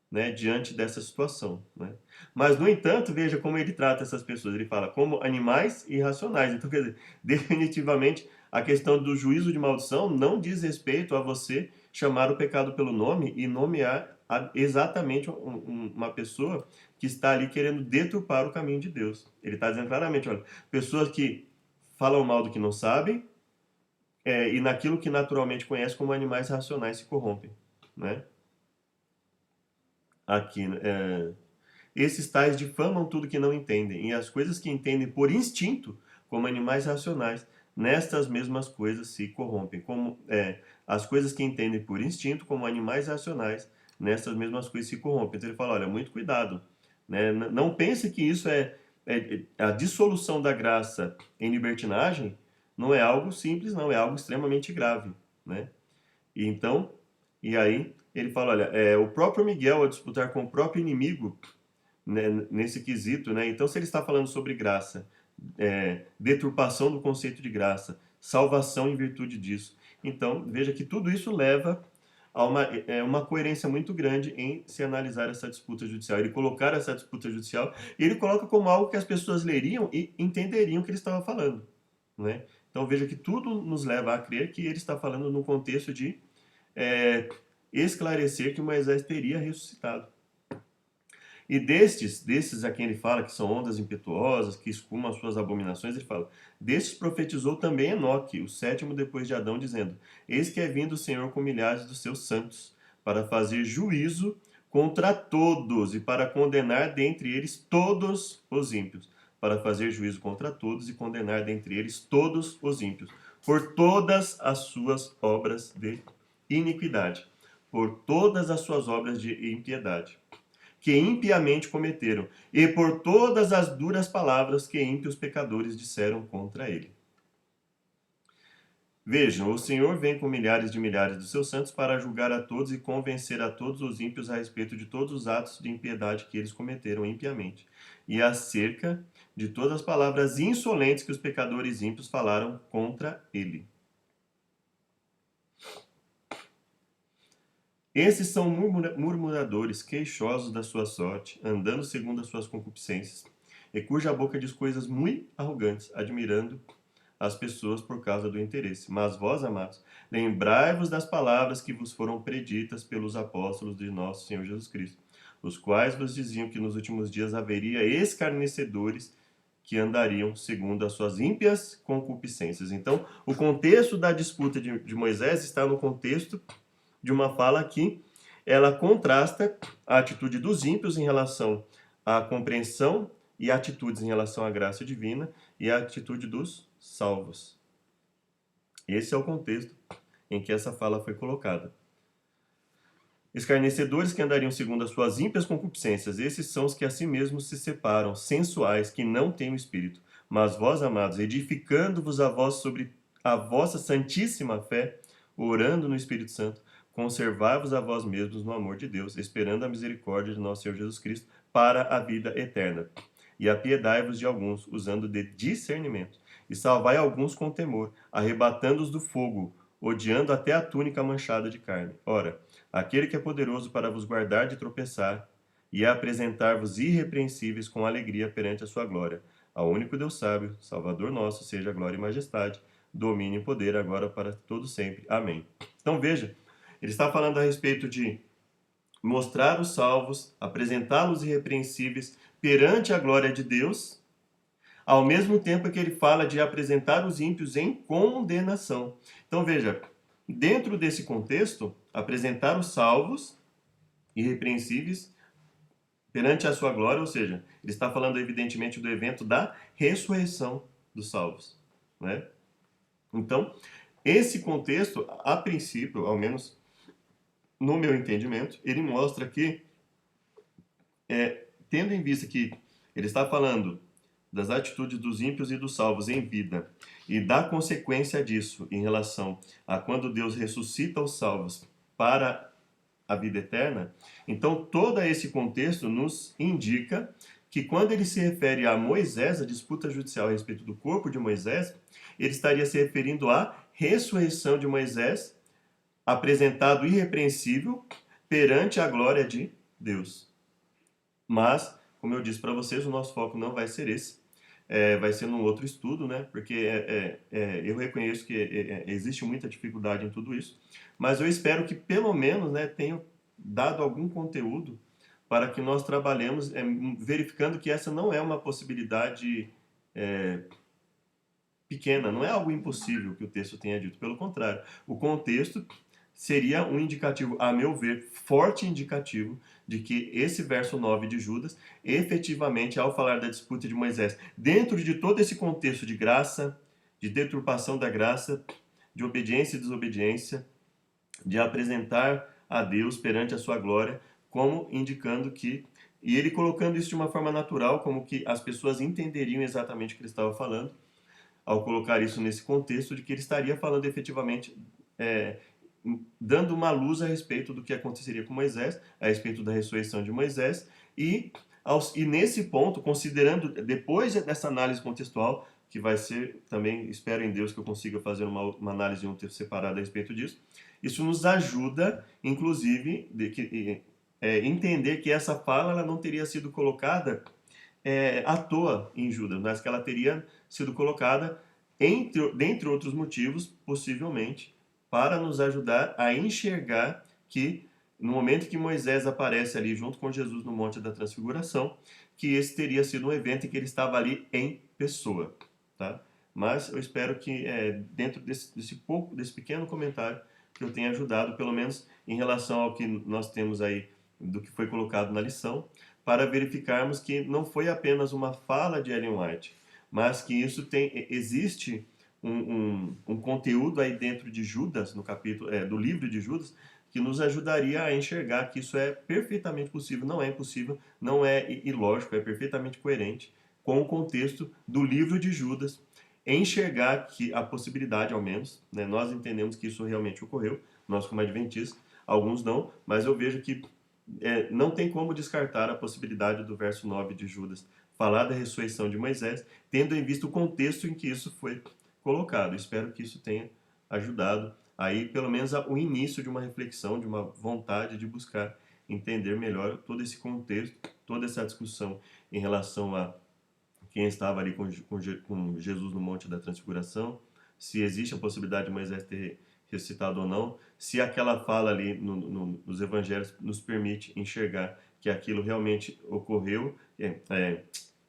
né, diante dessa situação. Né? Mas, no entanto, veja como ele trata essas pessoas. Ele fala como animais irracionais. Então, quer dizer, definitivamente, a questão do juízo de maldição não diz respeito a você chamar o pecado pelo nome e nomear exatamente uma pessoa que está ali querendo deturpar o caminho de Deus. Ele está dizendo claramente, olha, pessoas que falam mal do que não sabem, e naquilo que naturalmente conhece como animais racionais se corrompem, né? Aqui, esses tais difamam tudo que não entendem, e as coisas que entendem por instinto, como animais racionais, nestas mesmas coisas se corrompem. As coisas que entendem por instinto, como animais racionais, nestas mesmas coisas se corrompem. Então ele fala, olha, muito cuidado, né? Não pense que isso a dissolução da graça em libertinagem não é algo simples, não, é algo extremamente grave, né? E então, e aí ele fala, olha, o próprio Miguel a disputar com o próprio inimigo, né, nesse quesito, né? Então, se ele está falando sobre graça, deturpação do conceito de graça, salvação em virtude disso, Então, veja que tudo isso leva a uma coerência muito grande em se analisar essa disputa judicial. Ele colocar essa disputa judicial, e ele coloca como algo que as pessoas leriam e entenderiam o que ele estava falando, né? Então veja que tudo nos leva a crer que ele está falando no contexto de é, esclarecer que Moisés teria ressuscitado. E destes a quem ele fala, que são ondas impetuosas, que escumam as suas abominações, ele fala, destes profetizou também Enoque, o sétimo depois de Adão, dizendo, eis que é vindo o Senhor com milhares dos seus santos, para fazer juízo contra todos, e para condenar dentre eles todos os ímpios, para fazer juízo contra todos e condenar dentre eles todos os ímpios, por todas as suas obras de iniquidade, por todas as suas obras de impiedade que impiamente cometeram, e por todas as duras palavras que ímpios pecadores disseram contra ele. Vejam, o Senhor vem com milhares dos seus santos para julgar a todos e convencer a todos os ímpios a respeito de todos os atos de impiedade que eles cometeram impiamente, e acerca de todas as palavras insolentes que os pecadores ímpios falaram contra ele. Esses são murmuradores, queixosos da sua sorte, andando segundo as suas concupiscências, e cuja boca diz coisas muito arrogantes, admirando as pessoas por causa do interesse. Mas vós, amados, lembrai-vos das palavras que vos foram preditas pelos apóstolos de nosso Senhor Jesus Cristo, os quais vos diziam que nos últimos dias haveria escarnecedores que andariam segundo as suas ímpias concupiscências. Então, o contexto da disputa de Moisés está no contexto de uma fala que ela contrasta a atitude dos ímpios em relação à compreensão e atitudes em relação à graça divina e a atitude dos salvos. Esse é o contexto em que essa fala foi colocada. Escarnecedores que andariam segundo as suas ímpias concupiscências, esses são os que a si mesmos se separam, sensuais, que não têm o Espírito. Mas vós, amados, edificando-vos a vós sobre a vossa santíssima fé, orando no Espírito Santo, conservai-vos a vós mesmos no amor de Deus, esperando a misericórdia de nosso Senhor Jesus Cristo para a vida eterna. E apiedai-vos de alguns, usando de discernimento, e salvai alguns com temor, arrebatando-os do fogo, odiando até a túnica manchada de carne. Ora, aquele que é poderoso para vos guardar de tropeçar, e apresentar-vos irrepreensíveis com alegria perante a sua glória. Ao único Deus sábio, Salvador nosso, seja glória e majestade, domínio e poder, agora para todo sempre. Amém. Então veja, ele está falando a respeito de mostrar os salvos, apresentá-los irrepreensíveis perante a glória de Deus, ao mesmo tempo que ele fala de apresentar os ímpios em condenação. Então veja, dentro desse contexto, apresentar os salvos irrepreensíveis perante a sua glória, ou seja, ele está falando evidentemente do evento da ressurreição dos salvos, né? Então, esse contexto, a princípio, ao menos no meu entendimento, ele mostra que, tendo em vista que ele está falando das atitudes dos ímpios e dos salvos em vida, e da consequência disso em relação a quando Deus ressuscita os salvos para a vida eterna, então todo esse contexto nos indica que quando ele se refere a Moisés, a disputa judicial a respeito do corpo de Moisés, ele estaria se referindo à ressurreição de Moisés, apresentado irrepreensível perante a glória de Deus. Mas, como eu disse para vocês, o nosso foco não vai ser esse. Vai ser num outro estudo, né? Porque eu reconheço que existe muita dificuldade em tudo isso, mas eu espero que pelo menos, né, tenham dado algum conteúdo para que nós trabalhemos verificando que essa não é uma possibilidade pequena, não é algo impossível que o texto tenha dito, pelo contrário, o contexto seria um indicativo, a meu ver, forte indicativo de que esse verso 9 de Judas, efetivamente, ao falar da disputa de Moisés, dentro de todo esse contexto de graça, de deturpação da graça, de obediência e desobediência, de apresentar a Deus perante a sua glória, como indicando que, e ele colocando isso de uma forma natural, como que as pessoas entenderiam exatamente o que ele estava falando, ao colocar isso nesse contexto de que ele estaria falando efetivamente, dando uma luz a respeito do que aconteceria com Moisés, a respeito da ressurreição de Moisés, e nesse ponto, considerando, depois dessa análise contextual, que vai ser também, espero em Deus que eu consiga fazer uma análise em um texto separado a respeito disso. Isso nos ajuda, inclusive, entender que essa fala ela não teria sido colocada à toa em Judas, mas que ela teria sido colocada, dentre outros motivos, possivelmente, para nos ajudar a enxergar que, no momento que Moisés aparece ali junto com Jesus no Monte da Transfiguração, que esse teria sido um evento em que ele estava ali em pessoa, tá? Mas eu espero que dentro desse pequeno comentário que eu tenha ajudado, pelo menos em relação ao que nós temos aí do que foi colocado na lição, para verificarmos que não foi apenas uma fala de Ellen White, mas que isso existe um conteúdo aí dentro de Judas, no capítulo do livro de Judas, que nos ajudaria a enxergar que isso é perfeitamente possível, não é impossível, não é ilógico, é perfeitamente coerente com o contexto do livro de Judas, enxergar que a possibilidade, ao menos, né, nós entendemos que isso realmente ocorreu, nós como adventistas, alguns não, mas eu vejo que não tem como descartar a possibilidade do verso 9 de Judas falar da ressurreição de Moisés, tendo em vista o contexto em que isso foi colocado. Espero que isso tenha ajudado aí, pelo menos, o início de uma reflexão, de uma vontade de buscar entender melhor todo esse contexto, toda essa discussão em relação a quem estava ali com Jesus no Monte da Transfiguração, se existe a possibilidade de Moisés ter ressuscitado ou não, se aquela fala ali nos evangelhos nos permite enxergar que aquilo realmente ocorreu,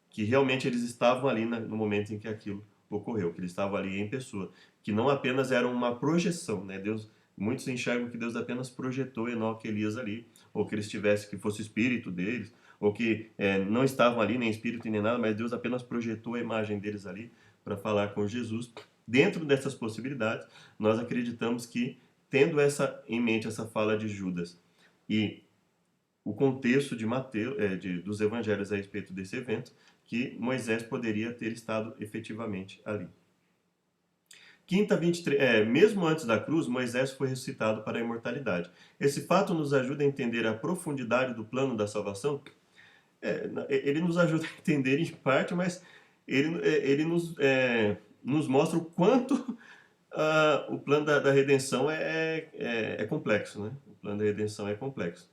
que realmente eles estavam ali no momento em que aquilo ocorreu, que eles estavam ali em pessoa, que não apenas era uma projeção, né? Deus, muitos enxergam que Deus apenas projetou Enoque e Elias ali, ou que eles tivessem, que fosse o espírito deles, ou que não estavam ali, nem espírito nem nada, mas Deus apenas projetou a imagem deles ali para falar com Jesus. Dentro dessas possibilidades, nós acreditamos que, tendo em mente essa fala de Judas e o contexto de Mateus, dos evangelhos a respeito desse evento, que Moisés poderia ter estado efetivamente ali. Quinta 23, mesmo antes da cruz, Moisés foi ressuscitado para a imortalidade. Esse fato nos ajuda a entender a profundidade do plano da salvação. Ele nos ajuda a entender em parte, mas ele nos mostra o quanto o plano da redenção é complexo, né? O plano da redenção é complexo.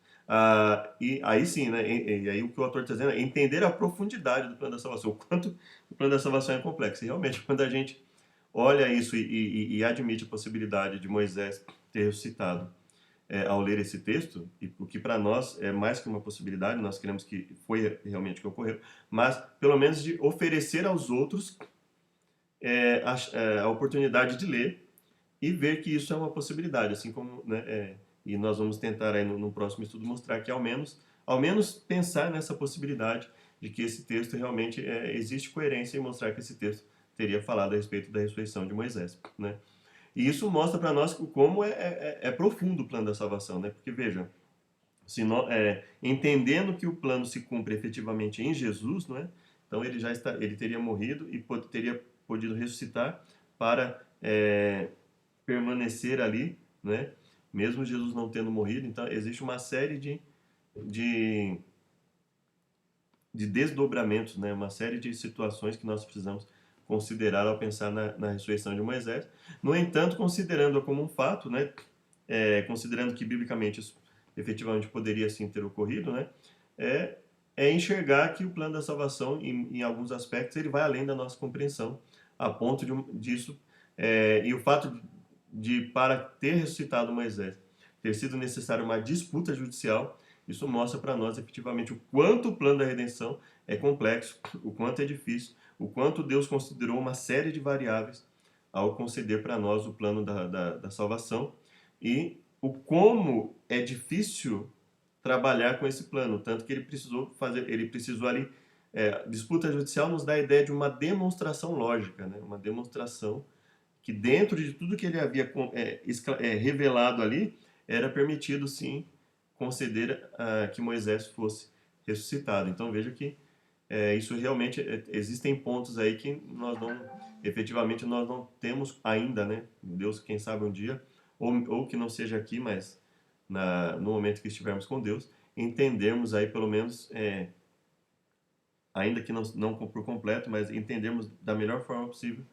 E aí sim, né? E aí o que o autor está dizendo é entender a profundidade do plano da salvação, o quanto o plano da salvação é complexo. E realmente, quando a gente olha isso e admite a possibilidade de Moisés ter ressuscitado ao ler esse texto, o que para nós é mais que uma possibilidade, nós queremos que foi realmente o que ocorreu, mas pelo menos de oferecer aos outros a oportunidade de ler e ver que isso é uma possibilidade, assim como, né, e nós vamos tentar aí no próximo estudo mostrar que ao menos pensar nessa possibilidade de que esse texto realmente existe coerência e mostrar que esse texto teria falado a respeito da ressurreição de Moisés, né? E isso mostra para nós como é profundo o plano da salvação, né? Porque veja, se entendendo que o plano se cumpre efetivamente em Jesus, não é? Então ele teria morrido e teria podido ressuscitar para permanecer ali, né? Mesmo Jesus não tendo morrido. Então existe uma série de, de desdobramentos, né? Uma série de situações que nós precisamos considerar ao pensar na ressurreição de Moisés. No entanto, considerando-a como um fato, né? Considerando que biblicamente isso efetivamente poderia sim ter ocorrido, né? É, enxergar que o plano da salvação, em alguns aspectos, ele vai além da nossa compreensão, a ponto disso, e o fato para ter ressuscitado Moisés, ter sido necessário uma disputa judicial, isso mostra para nós efetivamente o quanto o plano da redenção é complexo, o quanto é difícil, o quanto Deus considerou uma série de variáveis ao conceder para nós o plano da salvação e o como é difícil trabalhar com esse plano, tanto que ele precisou ali, disputa judicial nos dá a ideia de uma demonstração lógica, né? Uma demonstração que dentro de tudo que ele havia revelado ali, era permitido sim conceder que Moisés fosse ressuscitado. Então veja que isso realmente existem pontos aí que efetivamente nós não temos ainda, né? Deus, quem sabe um dia, ou que não seja aqui, mas no momento que estivermos com Deus, entendermos aí pelo menos ainda que não por completo, mas entendermos da melhor forma possível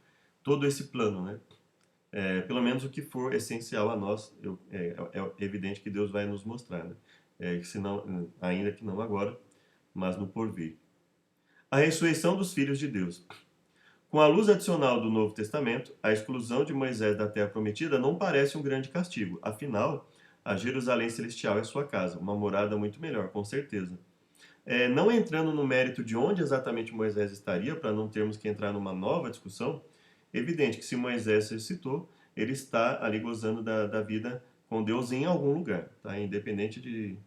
todo esse plano, né? Pelo menos o que for essencial a nós, é evidente que Deus vai nos mostrar, né? Que se não, ainda que não agora, mas no porvir. A ressurreição dos filhos de Deus. Com a luz adicional do Novo Testamento, a exclusão de Moisés da Terra Prometida não parece um grande castigo. Afinal, a Jerusalém Celestial é sua casa, uma morada muito melhor, com certeza. Não entrando no mérito de onde exatamente Moisés estaria, para não termos que entrar numa nova discussão, é evidente que se Moisés ressuscitou, ele está ali gozando da vida com Deus em algum lugar, tá? Independente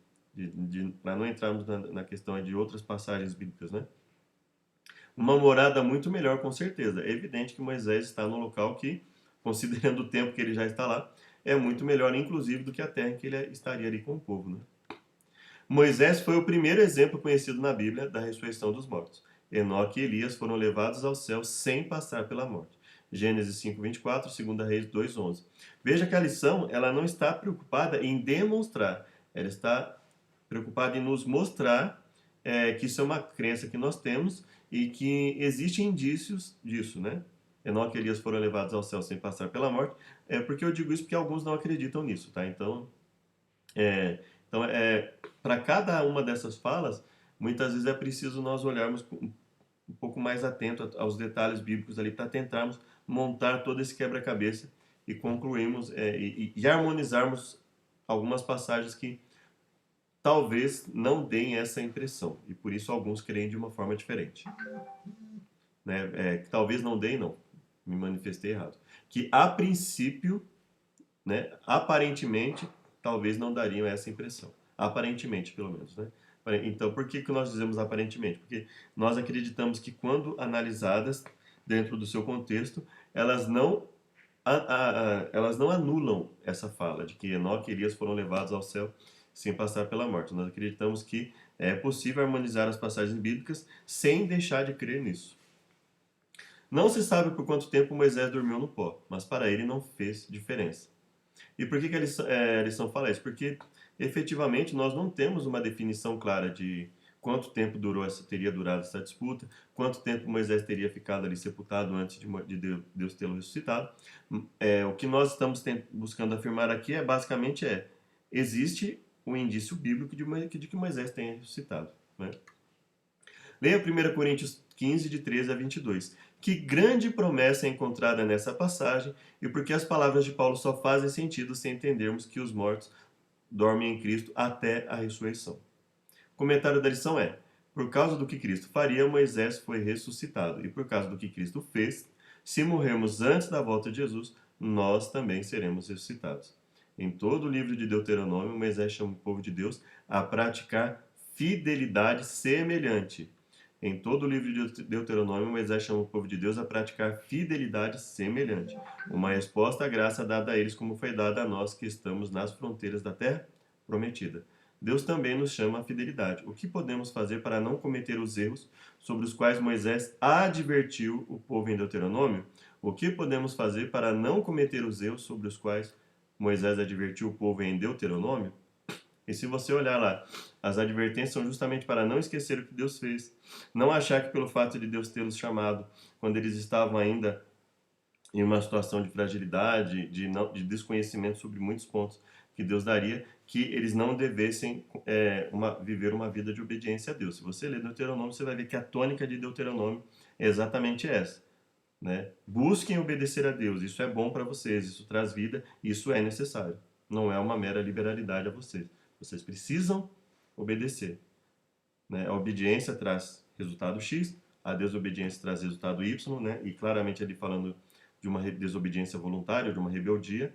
para não entrarmos na questão de outras passagens bíblicas, né? Uma morada muito melhor, com certeza. É evidente que Moisés está num local que, considerando o tempo que ele já está lá, é muito melhor, inclusive, do que a terra em que ele estaria ali com o povo, né? Moisés foi o primeiro exemplo conhecido na Bíblia da ressurreição dos mortos. Enoque e Elias foram levados ao céu sem passar pela morte. Gênesis 5:24, 2 Reis 2:11. Veja que a lição, ela não está preocupada em demonstrar, ela está preocupada em nos mostrar que isso é uma crença que nós temos e que existem indícios disso, né? Enoque e Elias foram levados ao céu sem passar pela morte. Porque eu digo isso porque alguns não acreditam nisso, tá? É, então, para cada uma dessas falas, muitas vezes é preciso nós olharmos um pouco mais atento aos detalhes bíblicos ali para tentarmos montar todo esse quebra-cabeça e concluirmos e harmonizarmos algumas passagens que talvez não deem essa impressão e por isso alguns creem de uma forma diferente, né? Talvez não deem, não, me manifestei errado. Que a princípio, né, aparentemente, talvez não dariam essa impressão. Aparentemente, pelo menos, né? Então, por que nós dizemos aparentemente? Porque nós acreditamos que quando analisadas dentro do seu contexto, elas não anulam essa fala de que Enoque e Elias foram levados ao céu sem passar pela morte. Nós acreditamos que é possível harmonizar as passagens bíblicas sem deixar de crer nisso. Não se sabe por quanto tempo Moisés dormiu no pó, mas para ele não fez diferença. E por que a lição fala isso? Porque efetivamente nós não temos uma definição clara de quanto tempo teria durado essa disputa, quanto tempo Moisés teria ficado ali sepultado antes de Deus tê-lo ressuscitado. O que nós estamos buscando afirmar aqui basicamente existe um indício bíblico de que Moisés tenha ressuscitado, né? Leia 1 Coríntios 15, de 13 a 22. Que grande promessa é encontrada nessa passagem e porque as palavras de Paulo só fazem sentido se entendermos que os mortos dormem em Cristo até a ressurreição. O comentário da lição por causa do que Cristo faria, Moisés foi ressuscitado, e por causa do que Cristo fez, se morrermos antes da volta de Jesus, nós também seremos ressuscitados. Em todo o livro de Deuteronômio, Moisés chama o povo de Deus a praticar fidelidade semelhante. Em todo o livro de Deuteronômio, Moisés chama o povo de Deus a praticar fidelidade semelhante, uma resposta à graça dada a eles como foi dada a nós que estamos nas fronteiras da terra prometida. Deus também nos chama à fidelidade. O que podemos fazer para não cometer os erros sobre os quais Moisés advertiu o povo em Deuteronômio? O que podemos fazer para não cometer os erros sobre os quais Moisés advertiu o povo em Deuteronômio? E se você olhar lá, as advertências são justamente para não esquecer o que Deus fez. Não achar que pelo fato de Deus tê-los chamado, quando eles estavam ainda em uma situação de fragilidade, de desconhecimento sobre muitos pontos que Deus daria, que eles não devessem viver uma vida de obediência a Deus. Se você ler Deuteronômio, você vai ver que a tônica de Deuteronômio é exatamente essa, né? Busquem obedecer a Deus, isso é bom para vocês, isso traz vida, isso é necessário. Não é uma mera liberalidade a vocês. Vocês precisam obedecer, né? A obediência traz resultado X, a desobediência traz resultado Y, né? E claramente ele falando de uma desobediência voluntária, de uma rebeldia.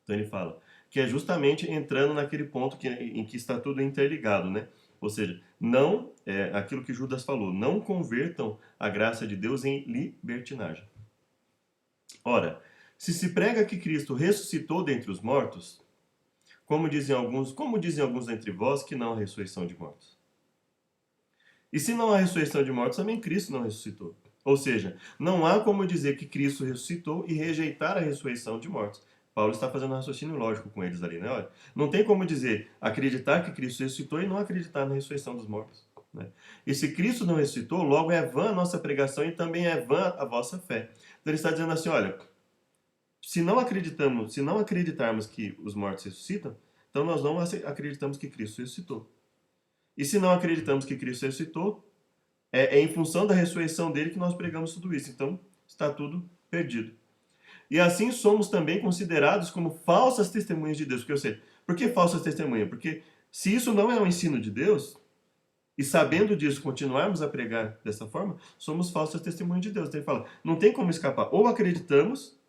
Então ele fala que é justamente entrando naquele ponto em que está tudo interligado, né? Ou seja, não, aquilo que Judas falou, não convertam a graça de Deus em libertinagem. Ora, se prega que Cristo ressuscitou dentre os mortos, como dizem alguns dentre vós que não há ressurreição de mortos. E se não há ressurreição de mortos, também Cristo não ressuscitou. Ou seja, não há como dizer que Cristo ressuscitou e rejeitar a ressurreição de mortos. Paulo está fazendo um raciocínio lógico com eles ali, né? Olha, não tem como dizer acreditar que Cristo ressuscitou e não acreditar na ressurreição dos mortos. né? E se Cristo não ressuscitou, logo é vã a nossa pregação e também é vã a vossa fé. Então ele está dizendo assim, olha, se não acreditarmos que os mortos ressuscitam, então nós não acreditamos que Cristo ressuscitou. E se não acreditamos que Cristo ressuscitou, é em função da ressurreição dele que nós pregamos tudo isso. Então está tudo perdido. E assim somos também considerados como falsas testemunhas de Deus. Porque eu sei, por que falsas testemunhas? Porque se isso não é um ensino de Deus, e sabendo disso continuarmos a pregar dessa forma, somos falsas testemunhas de Deus. Então ele fala, não tem como escapar. Ou acreditamos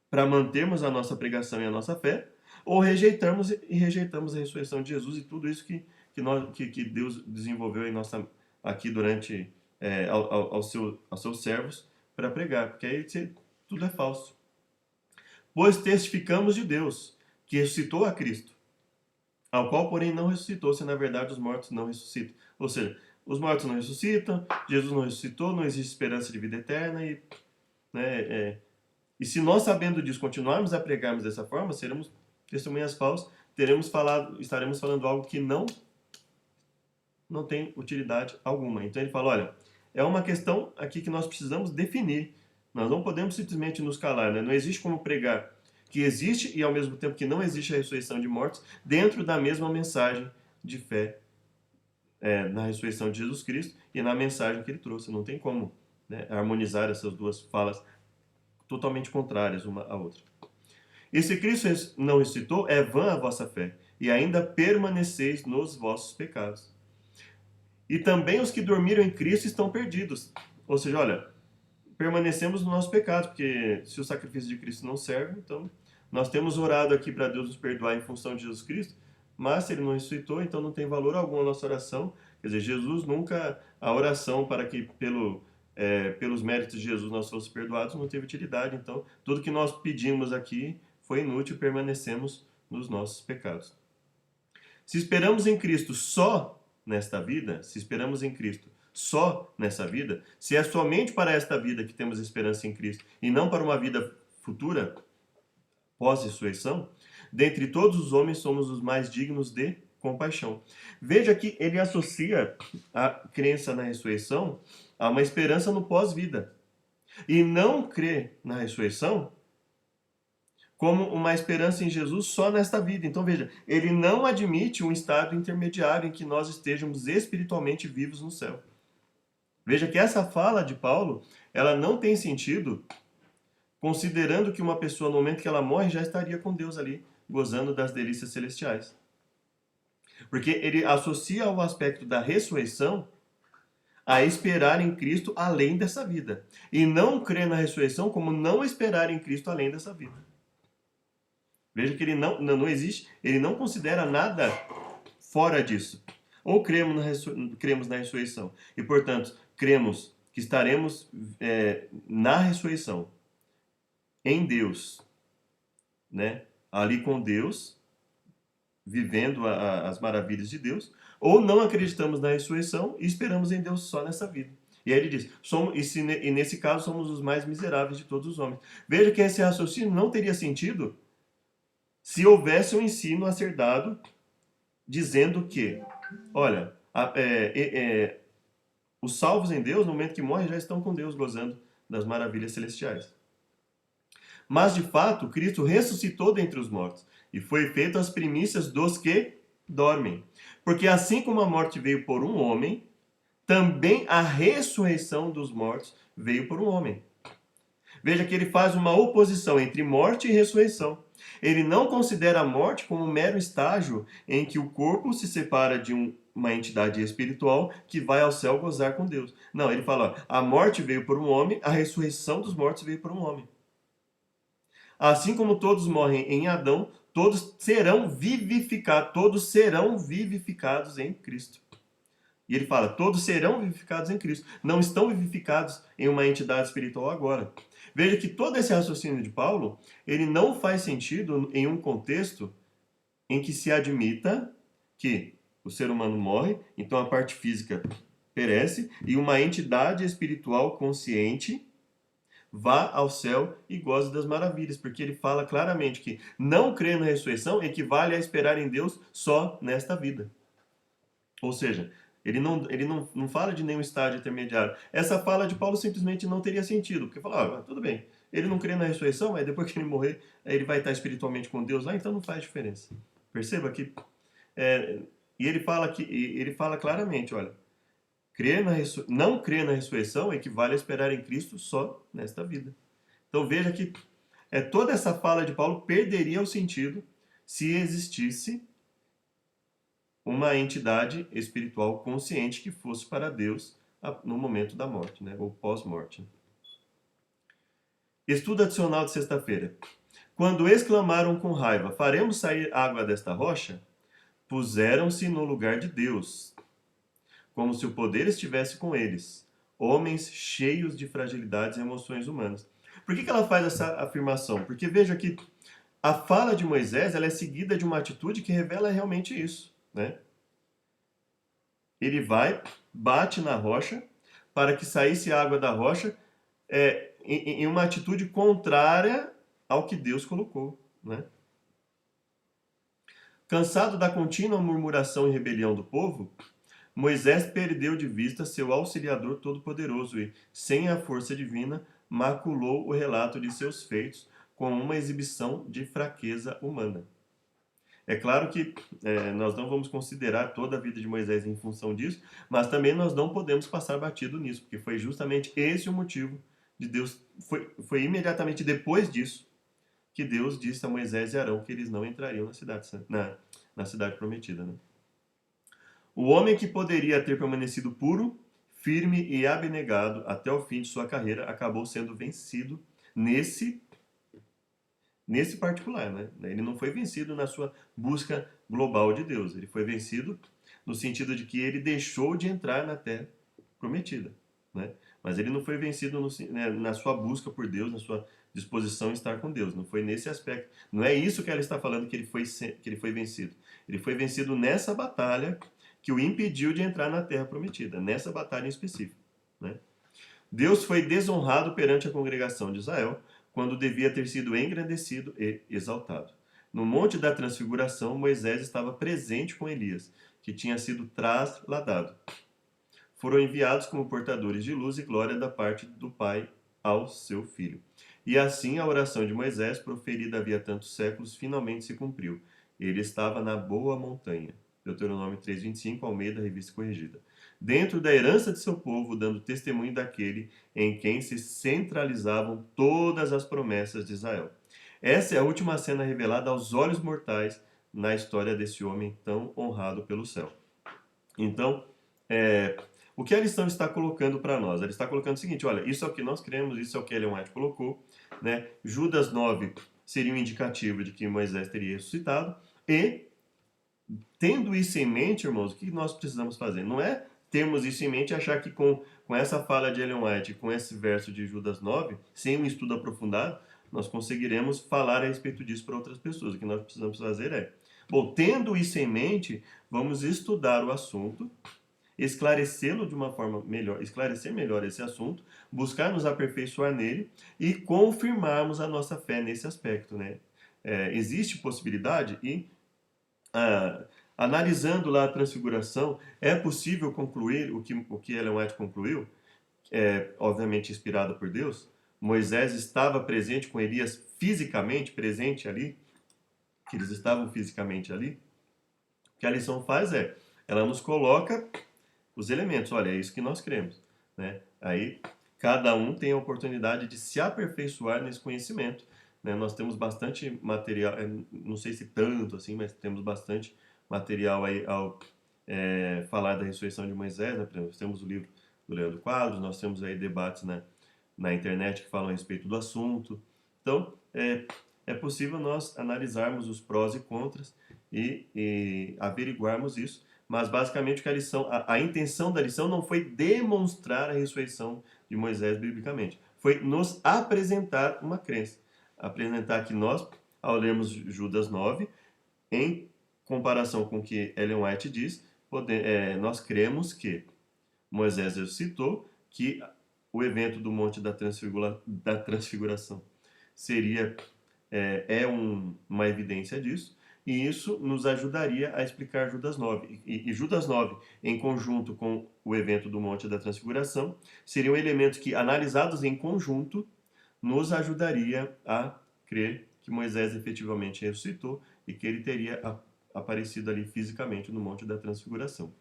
para mantermos a nossa pregação e a nossa fé, ou rejeitamos a ressurreição de Jesus e tudo isso que Deus desenvolveu em nossa, aqui durante aos seus servos para pregar, porque aí tudo é falso. Pois testificamos de Deus, que ressuscitou a Cristo, ao qual, porém, não ressuscitou, se na verdade os mortos não ressuscitam. Ou seja, os mortos não ressuscitam, Jesus não ressuscitou, não existe esperança de vida eterna, e se nós, sabendo disso, continuarmos a pregarmos dessa forma, seremos testemunhas falsas, estaremos falando algo que não tem utilidade alguma. Então ele fala, olha, é uma questão aqui que nós precisamos definir. Nós não podemos simplesmente nos calar, né? Não existe como pregar que existe e ao mesmo tempo que não existe a ressurreição de mortos dentro da mesma mensagem de fé na ressurreição de Jesus Cristo e na mensagem que ele trouxe. Não tem como, né, harmonizar essas duas falas totalmente contrárias uma à outra. E se Cristo não ressuscitou, é vã a vossa fé, e ainda permaneceis nos vossos pecados. E também os que dormiram em Cristo estão perdidos. Ou seja, olha, permanecemos nos nossos pecados, porque se o sacrifício de Cristo não serve, então nós temos orado aqui para Deus nos perdoar em função de Jesus Cristo, mas se ele não ressuscitou, então não tem valor algum a nossa oração. Quer dizer, Jesus nunca, a oração para que pelos méritos de Jesus nós fôssemos perdoados não teve utilidade. Então, tudo que nós pedimos aqui foi inútil, permanecemos nos nossos pecados. Se esperamos em Cristo só nesta vida, se esperamos em Cristo só nessa vida, se é somente para esta vida que temos esperança em Cristo e não para uma vida futura, pós-ressurreição, dentre todos os homens somos os mais dignos de compaixão. Veja que ele associa a crença na ressurreição a uma esperança no pós-vida. E não crê na ressurreição como uma esperança em Jesus só nesta vida. Então veja, ele não admite um estado intermediário em que nós estejamos espiritualmente vivos no céu. Veja que essa fala de Paulo, ela não tem sentido considerando que uma pessoa no momento que ela morre já estaria com Deus ali, gozando das delícias celestiais. Porque ele associa o aspecto da ressurreição a esperar em Cristo além dessa vida. E não crê na ressurreição como não esperar em Cristo além dessa vida. Veja que ele não existe, ele não considera nada fora disso. Ou cremos na ressurreição. E, portanto, cremos que estaremos na ressurreição, em Deus, né? Ali com Deus, vivendo as maravilhas de Deus, ou não acreditamos na ressurreição e esperamos em Deus só nessa vida. E aí ele diz, e nesse caso somos os mais miseráveis de todos os homens. Veja que esse raciocínio não teria sentido se houvesse um ensino a ser dado dizendo que, olha, os salvos em Deus, no momento que morrem, já estão com Deus, gozando das maravilhas celestiais. Mas, de fato, Cristo ressuscitou dentre os mortos e foi feito as primícias dos que dormem. Porque assim como a morte veio por um homem, também a ressurreição dos mortos veio por um homem. Veja que ele faz uma oposição entre morte e ressurreição. Ele não considera a morte como um mero estágio em que o corpo se separa de uma entidade espiritual que vai ao céu gozar com Deus. Não, ele fala, ó, a morte veio por um homem, a ressurreição dos mortos veio por um homem. Assim como todos morrem em Adão, todos serão vivificados em Cristo. E ele fala, todos serão vivificados em Cristo. Não estão vivificados em uma entidade espiritual agora. Veja que todo esse raciocínio de Paulo, ele não faz sentido em um contexto em que se admita que o ser humano morre, então a parte física perece, e uma entidade espiritual consciente vá ao céu e goze das maravilhas, porque ele fala claramente que não crer na ressurreição equivale a esperar em Deus só nesta vida. Ou seja, Ele não fala de nenhum estágio intermediário. Essa fala de Paulo simplesmente não teria sentido, porque fala, tudo bem, ele não crê na ressurreição, mas depois que ele morrer, aí ele vai estar espiritualmente com Deus lá, então não faz diferença. Perceba que é, ele fala claramente, olha, não crer na ressurreição equivale a esperar em Cristo só nesta vida. Então veja que toda essa fala de Paulo perderia o sentido se existisse uma entidade espiritual consciente que fosse para Deus no momento da morte, né? Ou pós-morte. Estudo adicional de sexta-feira. Quando exclamaram com raiva, faremos sair água desta rocha? Puseram-se no lugar de Deus, como se o poder estivesse com eles, homens cheios de fragilidades e emoções humanas. Por que ela faz essa afirmação? Porque veja que a fala de Moisés ela é seguida de uma atitude que revela realmente isso, né? Ele vai, bate na rocha, para que saísse água da rocha, em uma atitude contrária ao que Deus colocou, né? Cansado da contínua murmuração e rebelião do povo, Moisés perdeu de vista seu auxiliador todo-poderoso e, sem a força divina, maculou o relato de seus feitos com uma exibição de fraqueza humana. É claro que nós não vamos considerar toda a vida de Moisés em função disso, mas também nós não podemos passar batido nisso, porque foi justamente esse o motivo de Deus. Foi imediatamente depois disso que Deus disse a Moisés e Arão que eles não entrariam na cidade prometida. Né? O homem que poderia ter permanecido puro, firme e abnegado até o fim de sua carreira acabou sendo vencido nesse particular, né? Ele não foi vencido na sua busca global de Deus. Ele foi vencido no sentido de que ele deixou de entrar na terra prometida, né? Mas ele não foi vencido na sua busca por Deus, na sua disposição em estar com Deus. Não foi nesse aspecto. Não é isso que ela está falando que ele foi vencido. Ele foi vencido nessa batalha que o impediu de entrar na terra prometida, nessa batalha em específico, né? Deus foi desonrado perante a congregação de Israel, quando devia ter sido engrandecido e exaltado. No Monte da Transfiguração, Moisés estava presente com Elias, que tinha sido trasladado. Foram enviados como portadores de luz e glória da parte do Pai ao seu Filho. E assim a oração de Moisés, proferida havia tantos séculos, finalmente se cumpriu. Ele estava na boa montanha. Deuteronômio 3:25, Almeida, Revista Corrigida. Dentro da herança de seu povo, dando testemunho daquele em quem se centralizavam todas as promessas de Israel. Essa é a última cena revelada aos olhos mortais na história desse homem tão honrado pelo céu. Então, o que a lição está colocando para nós? Ela está colocando o seguinte, olha, isso é o que nós cremos, isso é o que Ellen White colocou, né? Judas 9 seria um indicativo de que Moisés teria ressuscitado, e, tendo isso em mente, irmãos, o que nós precisamos fazer? Não é termos isso em mente e achar que com essa fala de Ellen White, com esse verso de Judas 9, sem um estudo aprofundado, nós conseguiremos falar a respeito disso para outras pessoas. O que nós precisamos fazer bom, tendo isso em mente, vamos estudar o assunto, esclarecê-lo de uma forma melhor, esclarecer melhor esse assunto, buscar nos aperfeiçoar nele e confirmarmos a nossa fé nesse aspecto, né? Existe possibilidade e analisando lá a transfiguração, é possível concluir o que Ellen White concluiu, obviamente inspirada por Deus. Moisés estava presente com Elias fisicamente presente ali, que eles estavam fisicamente ali. O que a lição faz ela nos coloca os elementos. Olha, é isso que nós cremos, né? Aí cada um tem a oportunidade de se aperfeiçoar nesse conhecimento, né? Nós temos bastante material, não sei se tanto assim, mas temos bastante material aí ao falar da ressurreição de Moisés, né? Por exemplo, nós temos o livro do Leandro Quadros, nós temos aí debates na internet que falam a respeito do assunto. Então, é possível nós analisarmos os prós e contras e averiguarmos isso, mas basicamente a intenção da lição não foi demonstrar a ressurreição de Moisés biblicamente, foi nos apresentar uma crença, apresentar que nós, ao lermos Judas 9, em comparação com o que Ellen White diz, nós cremos que Moisés ressuscitou, que o evento do Monte da Transfiguração seria uma evidência disso, e isso nos ajudaria a explicar Judas 9. E Judas 9, em conjunto com o evento do Monte da Transfiguração, seriam elementos que, analisados em conjunto, nos ajudaria a crer que Moisés efetivamente ressuscitou e que ele teria aparecido ali fisicamente no Monte da Transfiguração.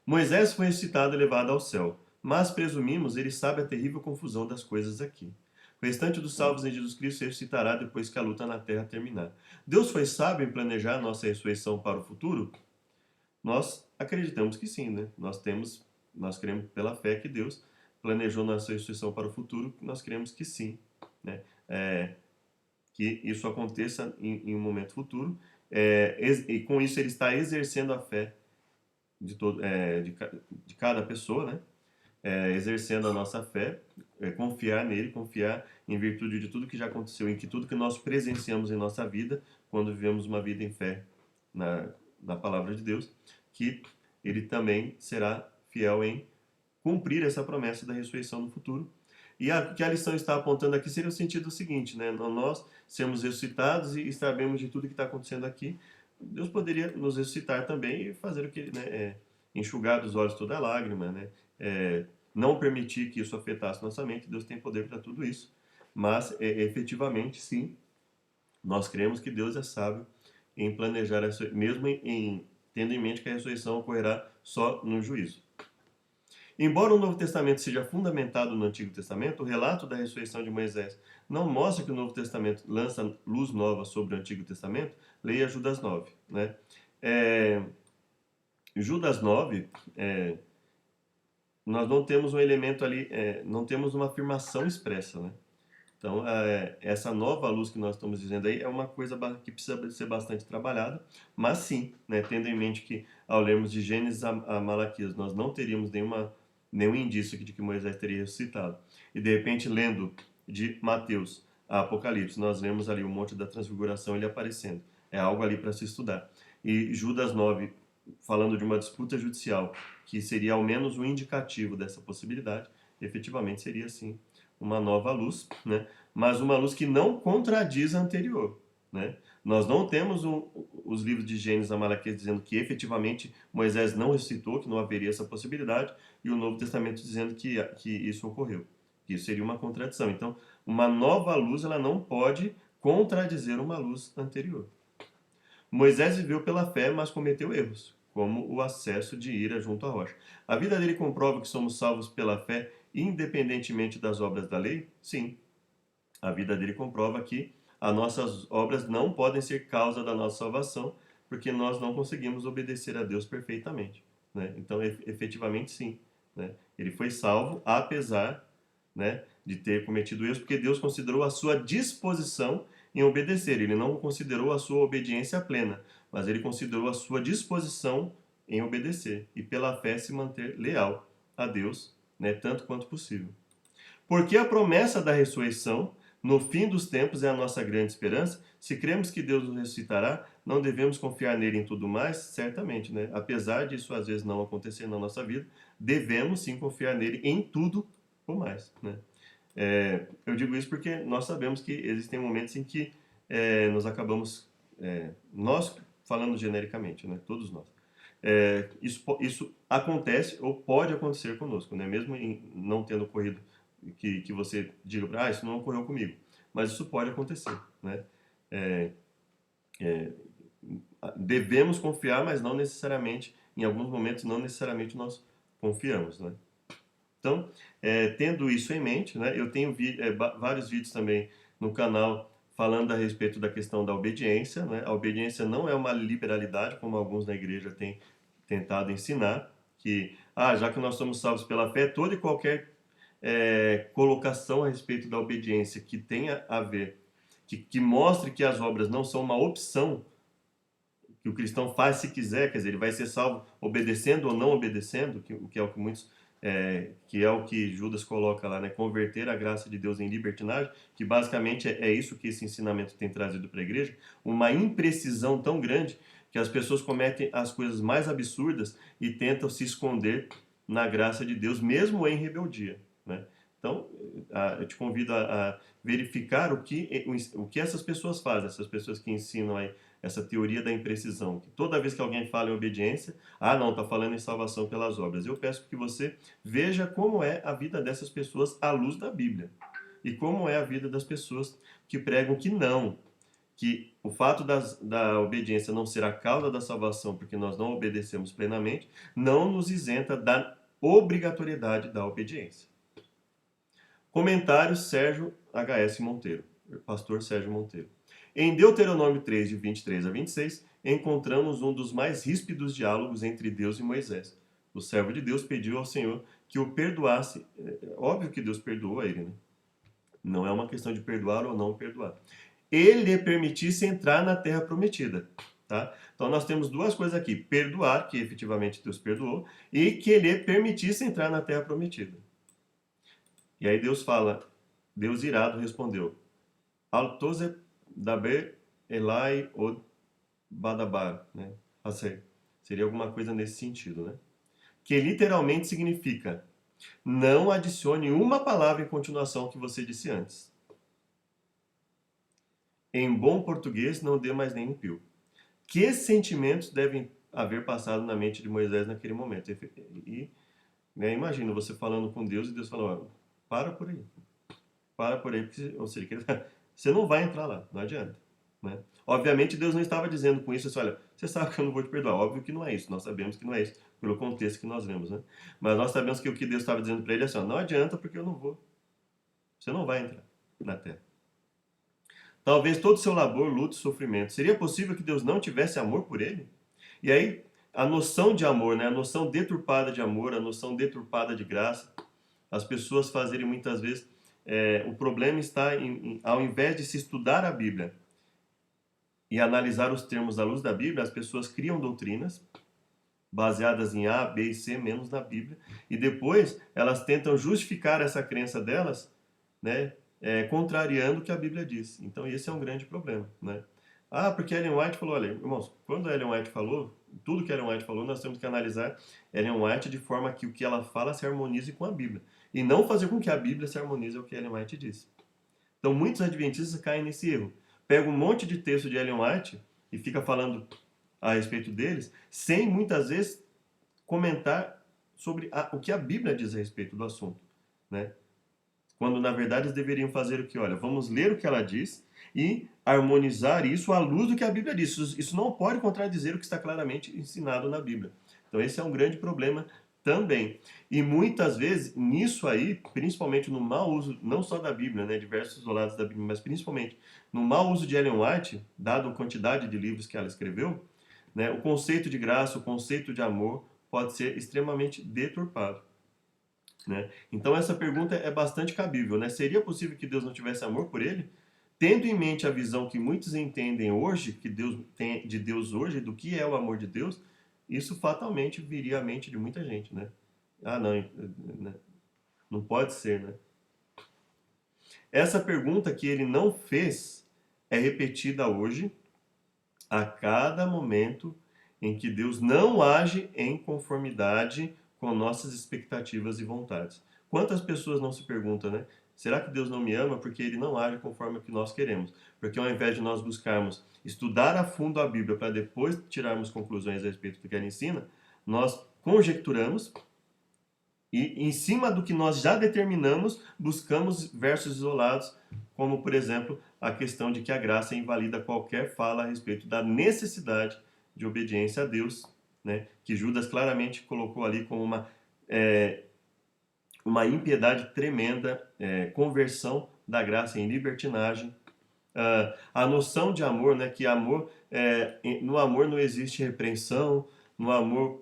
Moisés foi ressuscitado e levado ao céu, mas presumimos ele sabe a terrível confusão das coisas aqui. O restante dos salvos em Jesus Cristo ressuscitará depois que a luta na terra terminar. Deus foi sábio em planejar a nossa ressurreição para o futuro? Nós acreditamos que sim, né? Nós cremos pela fé que Deus planejou nossa ressurreição para o futuro, nós cremos que sim, né? Que isso aconteça em um momento futuro, e com isso ele está exercendo a fé de cada pessoa, né? Exercendo a nossa fé, confiar nele, confiar em virtude de tudo que já aconteceu, em que tudo que nós presenciamos em nossa vida, quando vivemos uma vida em fé na palavra de Deus, que ele também será fiel em cumprir essa promessa da ressurreição no futuro. E que a lição está apontando aqui seria o sentido seguinte, né? Nós sermos ressuscitados e sabemos de tudo que está acontecendo aqui, Deus poderia nos ressuscitar também e fazer o que, né? Enxugar dos olhos toda lágrima, né? Não permitir que isso afetasse nossa mente. Deus tem poder para tudo isso, mas efetivamente sim, nós cremos que Deus é sábio em planejar mesmo tendo em mente que a ressurreição ocorrerá só no juízo. Embora o Novo Testamento seja fundamentado no Antigo Testamento, o relato da ressurreição de Moisés não mostra que o Novo Testamento lança luz nova sobre o Antigo Testamento. Leia Judas 9, né? Judas 9, nós não temos um elemento ali, não temos uma afirmação expressa, né? Então, essa nova luz que nós estamos dizendo aí é uma coisa que precisa ser bastante trabalhada, mas sim, né, tendo em mente que ao lermos de Gênesis a Malaquias, nós não teríamos nenhum indício de que Moisés teria ressuscitado. E de repente, lendo de Mateus a Apocalipse, nós vemos ali o Monte da Transfiguração ele aparecendo. É algo ali para se estudar. E Judas 9, falando de uma disputa judicial, que seria ao menos um indicativo dessa possibilidade, efetivamente seria sim uma nova luz, né? Mas uma luz que não contradiz a anterior, né? Nós não temos os livros de Gênesis a Malaquias dizendo que efetivamente Moisés não ressuscitou, que não haveria essa possibilidade, e o Novo Testamento dizendo que isso ocorreu. Isso seria uma contradição. Então, uma nova luz ela não pode contradizer uma luz anterior. Moisés viveu pela fé, mas cometeu erros, como o acesso de ira junto à rocha. A vida dele comprova que somos salvos pela fé, independentemente das obras da lei? Sim. A vida dele comprova que as nossas obras não podem ser causa da nossa salvação, porque nós não conseguimos obedecer a Deus perfeitamente, né? Então, efetivamente, sim, né? Ele foi salvo, apesar, né, de ter cometido erros, porque Deus considerou a sua disposição em obedecer. Ele não considerou a sua obediência plena, mas ele considerou a sua disposição em obedecer e pela fé se manter leal a Deus, né, tanto quanto possível. Porque a promessa da ressurreição no fim dos tempos é a nossa grande esperança. Se cremos que Deus nos ressuscitará, não devemos confiar nele em tudo mais? Certamente, né? Apesar disso às vezes não acontecer na nossa vida, devemos sim confiar nele em tudo ou mais, né? Eu digo isso porque nós sabemos que existem momentos em que nós acabamos, nós falando genericamente, né? Todos nós. Isso acontece ou pode acontecer conosco, né? Mesmo não tendo ocorrido que você diga, isso não ocorreu comigo. Mas isso pode acontecer, né? Devemos confiar, mas não necessariamente, em alguns momentos, não necessariamente nós confiamos, né? Então, tendo isso em mente, né, eu tenho vários vídeos também no canal falando a respeito da questão da obediência, né? A obediência não é uma liberalidade, como alguns na igreja têm tentado ensinar, que, já que nós somos salvos pela fé, toda e qualquer colocação a respeito da obediência que tenha a ver, que mostre que as obras não são uma opção que o cristão faz se quiser, quer dizer, ele vai ser salvo obedecendo ou não obedecendo, que é o que muitos que é o que Judas coloca lá, né? Converter a graça de Deus em libertinagem, que basicamente é isso que esse ensinamento tem trazido para a igreja, uma imprecisão tão grande que as pessoas cometem as coisas mais absurdas e tentam se esconder na graça de Deus, mesmo em rebeldia, né? Então, eu te convido a verificar o que essas pessoas fazem, essas pessoas que ensinam aí essa teoria da imprecisão, que toda vez que alguém fala em obediência, não, está falando em salvação pelas obras. Eu peço que você veja como é a vida dessas pessoas à luz da Bíblia e como é a vida das pessoas que pregam que não, que o fato da obediência não ser a causa da salvação, porque nós não obedecemos plenamente, não nos isenta da obrigatoriedade da obediência. Comentário Sérgio H.S. Monteiro, pastor Sérgio Monteiro. Em Deuteronômio 3, de 23 a 26, encontramos um dos mais ríspidos diálogos entre Deus e Moisés. O servo de Deus pediu ao Senhor que o perdoasse. Óbvio que Deus perdoou a ele, né? Não é uma questão de perdoar ou não perdoar. Ele lhe permitisse entrar na terra prometida. Tá? Então nós temos duas coisas aqui: perdoar, que efetivamente Deus perdoou, e que ele permitisse entrar na terra prometida. E aí Deus fala, Deus irado respondeu: Altose daber elai od badabar, né? Assim, seria alguma coisa nesse sentido, né? Que literalmente significa: não adicione uma palavra em continuação ao que você disse antes. Em bom português, não dê mais nenhum pio. Que sentimentos devem haver passado na mente de Moisés naquele momento? E né, imagina você falando com Deus e Deus falando: para por aí. Para por aí, porque, ou seja, você não vai entrar lá, não adianta. Né? Obviamente, Deus não estava dizendo com isso assim: olha, você sabe que eu não vou te perdoar. Óbvio que não é isso, nós sabemos que não é isso, pelo contexto que nós lemos. Né? Mas nós sabemos que o que Deus estava dizendo para ele é assim: não adianta, porque eu não vou. Você não vai entrar na terra. Talvez todo o seu labor, luto e sofrimento. Seria possível que Deus não tivesse amor por ele? E aí, a noção de amor, né? A noção deturpada de amor, a noção deturpada de graça, as pessoas fazerem muitas vezes. O problema está ao invés de se estudar a Bíblia e analisar os termos à luz da Bíblia, as pessoas criam doutrinas baseadas em A, B e C, menos na Bíblia, e depois elas tentam justificar essa crença delas, né, contrariando o que a Bíblia diz. Então esse é um grande problema, né? Porque Ellen White falou, olha, irmãos, quando Ellen White falou, tudo que Ellen White falou, nós temos que analisar Ellen White de forma que o que ela fala se harmonize com a Bíblia, e não fazer com que a Bíblia se harmonize ao que Ellen White disse. Então muitos adventistas caem nesse erro. Pega um monte de texto de Ellen White e fica falando a respeito deles, sem muitas vezes comentar sobre o que a Bíblia diz a respeito do assunto, né? Quando na verdade eles deveriam fazer o que? Olha, vamos ler o que ela diz e harmonizar isso à luz do que a Bíblia diz. Isso não pode contradizer o que está claramente ensinado na Bíblia. Então esse é um grande problema também. E muitas vezes, nisso aí, principalmente no mau uso, não só da Bíblia, né, diversos lados da Bíblia, mas principalmente no mau uso de Ellen White, dado a quantidade de livros que ela escreveu, né, o conceito de graça, o conceito de amor pode ser extremamente deturpado. Né? Então essa pergunta é bastante cabível. Né? Seria possível que Deus não tivesse amor por ele? Tendo em mente a visão que muitos entendem hoje, que Deus tem de Deus hoje, do que é o amor de Deus, isso fatalmente viria à mente de muita gente. Né? Não, não pode ser. Né? Essa pergunta que ele não fez é repetida hoje, a cada momento em que Deus não age em conformidade com nossas expectativas e vontades. Quantas pessoas não se perguntam, né? Será que Deus não me ama porque Ele não age conforme o que nós queremos? Porque ao invés de nós buscarmos estudar a fundo a Bíblia para depois tirarmos conclusões a respeito do que ela ensina, nós conjecturamos e em cima do que nós já determinamos, buscamos versos isolados, como por exemplo a questão de que a graça invalida qualquer fala a respeito da necessidade de obediência a Deus, né? Que Judas claramente colocou ali como uma impiedade tremenda, conversão da graça em libertinagem. A noção de amor, né? Que amor, no amor não existe repreensão, no amor,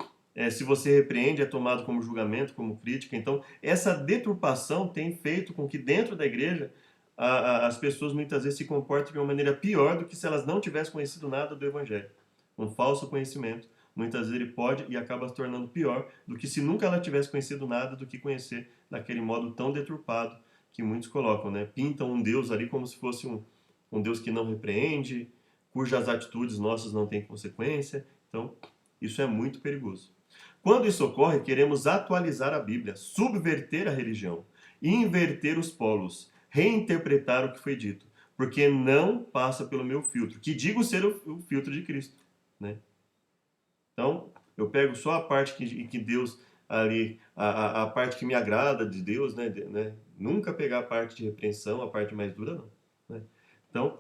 se você repreende, é tomado como julgamento, como crítica. Então, essa deturpação tem feito com que dentro da igreja as pessoas muitas vezes se comportem de uma maneira pior do que se elas não tivessem conhecido nada do Evangelho. Um falso conhecimento, muitas vezes ele pode e acaba se tornando pior do que se nunca ela tivesse conhecido nada, do que conhecer daquele modo tão deturpado que muitos colocam, né? Pintam um Deus ali como se fosse um Deus que não repreende, cujas atitudes nossas não têm consequência. Então, isso é muito perigoso. Quando isso ocorre, queremos atualizar a Bíblia, subverter a religião inverter os polos, reinterpretar o que foi dito, porque não passa pelo meu filtro, que digo ser o filtro de Cristo, né? Então, eu pego só a parte que Deus ali, a parte que me agrada de Deus, né? Nunca pegar a parte de repreensão, a parte mais dura, não. Né? Então,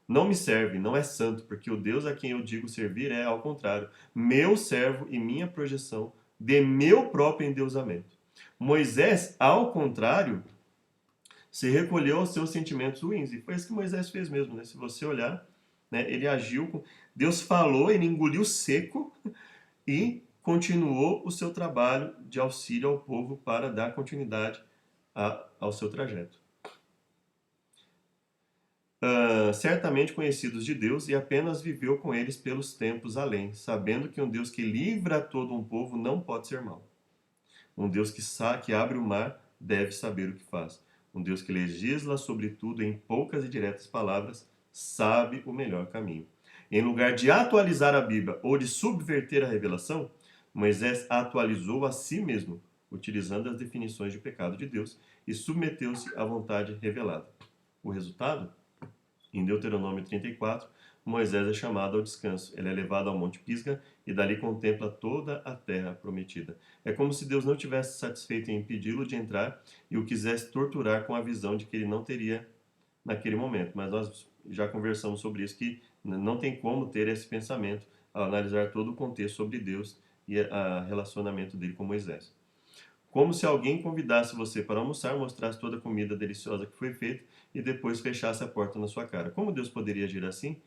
não me serve, não é santo, porque o Deus a quem eu digo servir é, ao contrário, meu servo e minha projeção de meu próprio endeusamento. Moisés, ao contrário, se recolheu aos seus sentimentos ruins. E foi isso que Moisés fez mesmo, né? Se você olhar, né, ele agiu com... Deus falou, ele engoliu seco e continuou o seu trabalho de auxílio ao povo para dar continuidade ao seu trajeto. Certamente conhecidos de Deus, e apenas viveu com eles pelos tempos além, sabendo que um Deus que livra todo um povo não pode ser mau. Um Deus que abre o mar deve saber o que faz. Um Deus que legisla sobre tudo em poucas e diretas palavras, sabe o melhor caminho. Em lugar de atualizar a Bíblia ou de subverter a revelação, Moisés atualizou a si mesmo, utilizando as definições de pecado de Deus, e submeteu-se à vontade revelada. O resultado? Em Deuteronômio 34, Moisés é chamado ao descanso. Ele é levado ao Monte Pisga e dali contempla toda a terra prometida. É como se Deus não tivesse satisfeito em impedi-lo de entrar e o quisesse torturar com a visão de que ele não teria naquele momento. Mas nós já conversamos sobre isso, que não tem como ter esse pensamento ao analisar todo o contexto sobre Deus e o relacionamento dele com Moisés. Como se alguém convidasse você para almoçar, mostrasse toda a comida deliciosa que foi feita e depois fechasse a porta na sua cara. Como Deus poderia agir assim?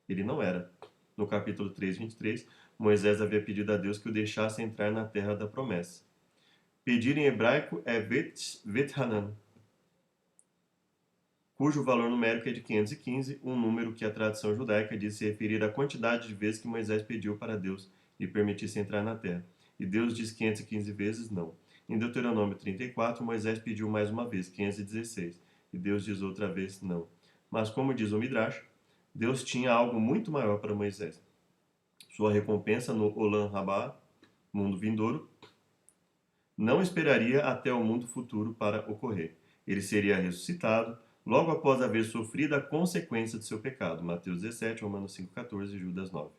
Ele não era. No capítulo 3, 23, Moisés havia pedido a Deus que o deixasse entrar na terra da promessa. Pedir em hebraico é Vethanan, cujo valor numérico é de 515, um número que a tradição judaica diz se referir à quantidade de vezes que Moisés pediu para Deus lhe permitisse entrar na terra. E Deus diz 515 vezes não. Em Deuteronômio 34, Moisés pediu mais uma vez, 516, e Deus diz outra vez não. Mas como diz o Midrash, Deus tinha algo muito maior para Moisés. Sua recompensa no Olam Rabá, mundo vindouro, não esperaria até o mundo futuro para ocorrer. Ele seria ressuscitado logo após haver sofrido a consequência de seu pecado. Mateus 17, Romanos 5,14 e Judas 9.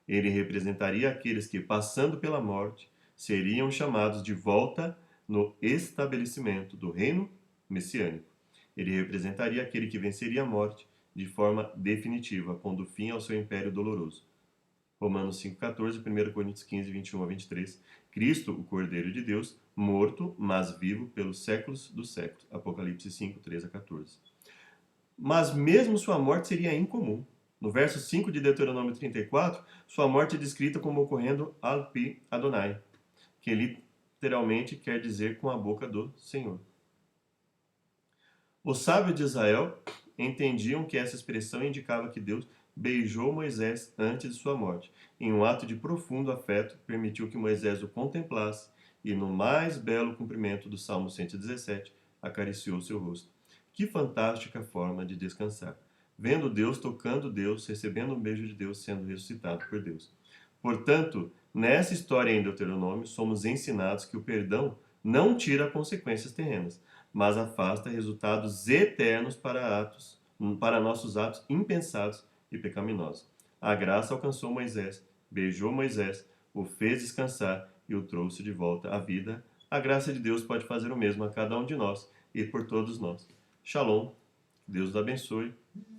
Ele representaria aqueles que, passando pela morte, seriam chamados de volta no estabelecimento do reino messiânico. Ele representaria aquele que venceria a morte de forma definitiva, pondo fim ao seu império doloroso. Romanos 5,14, 1 Coríntios 15, 21 a 23. Cristo, o Cordeiro de Deus, morto, mas vivo pelos séculos dos séculos. Apocalipse 5, 13 a 14. Mas mesmo sua morte seria incomum. No verso 5 de Deuteronômio 34, sua morte é descrita como ocorrendo al-pi Adonai, que literalmente quer dizer com a boca do Senhor. Os sábios de Israel entendiam que essa expressão indicava que Deus beijou Moisés antes de sua morte. Em um ato de profundo afeto, permitiu que Moisés o contemplasse e, no mais belo cumprimento do Salmo 117, acariciou seu rosto. Que fantástica forma de descansar! Vendo Deus, tocando Deus, recebendo um beijo de Deus, sendo ressuscitado por Deus. Portanto, nessa história em Deuteronômio, somos ensinados que o perdão não tira consequências terrenas, mas afasta resultados eternos para nossos atos impensados e pecaminosos. A graça alcançou Moisés, beijou Moisés, o fez descansar e o trouxe de volta à vida. A graça de Deus pode fazer o mesmo a cada um de nós e por todos nós. Shalom, Deus os abençoe,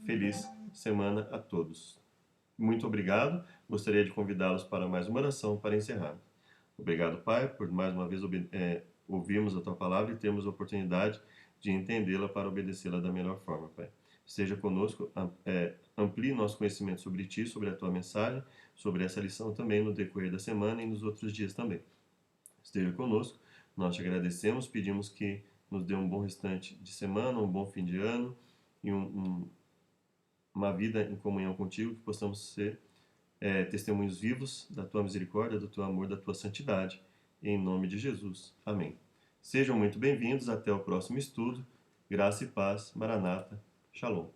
feliz semana a todos. Muito obrigado, gostaria de convidá-los para mais uma oração para encerrar. Obrigado, Pai, por mais uma vez ouvirmos a Tua Palavra e termos a oportunidade de entendê-la para obedecê-la da melhor forma, Pai. Esteja conosco, amplie nosso conhecimento sobre Ti, sobre a Tua mensagem, sobre essa lição também no decorrer da semana e nos outros dias também. Esteja conosco, nós te agradecemos, pedimos que nos dê um bom restante de semana, um bom fim de ano e uma vida em comunhão contigo, que possamos ser testemunhos vivos da Tua misericórdia, do Teu amor, da Tua santidade. Em nome de Jesus. Amém. Sejam muito bem-vindos. Até o próximo estudo. Graça e paz. Maranata. Shalom.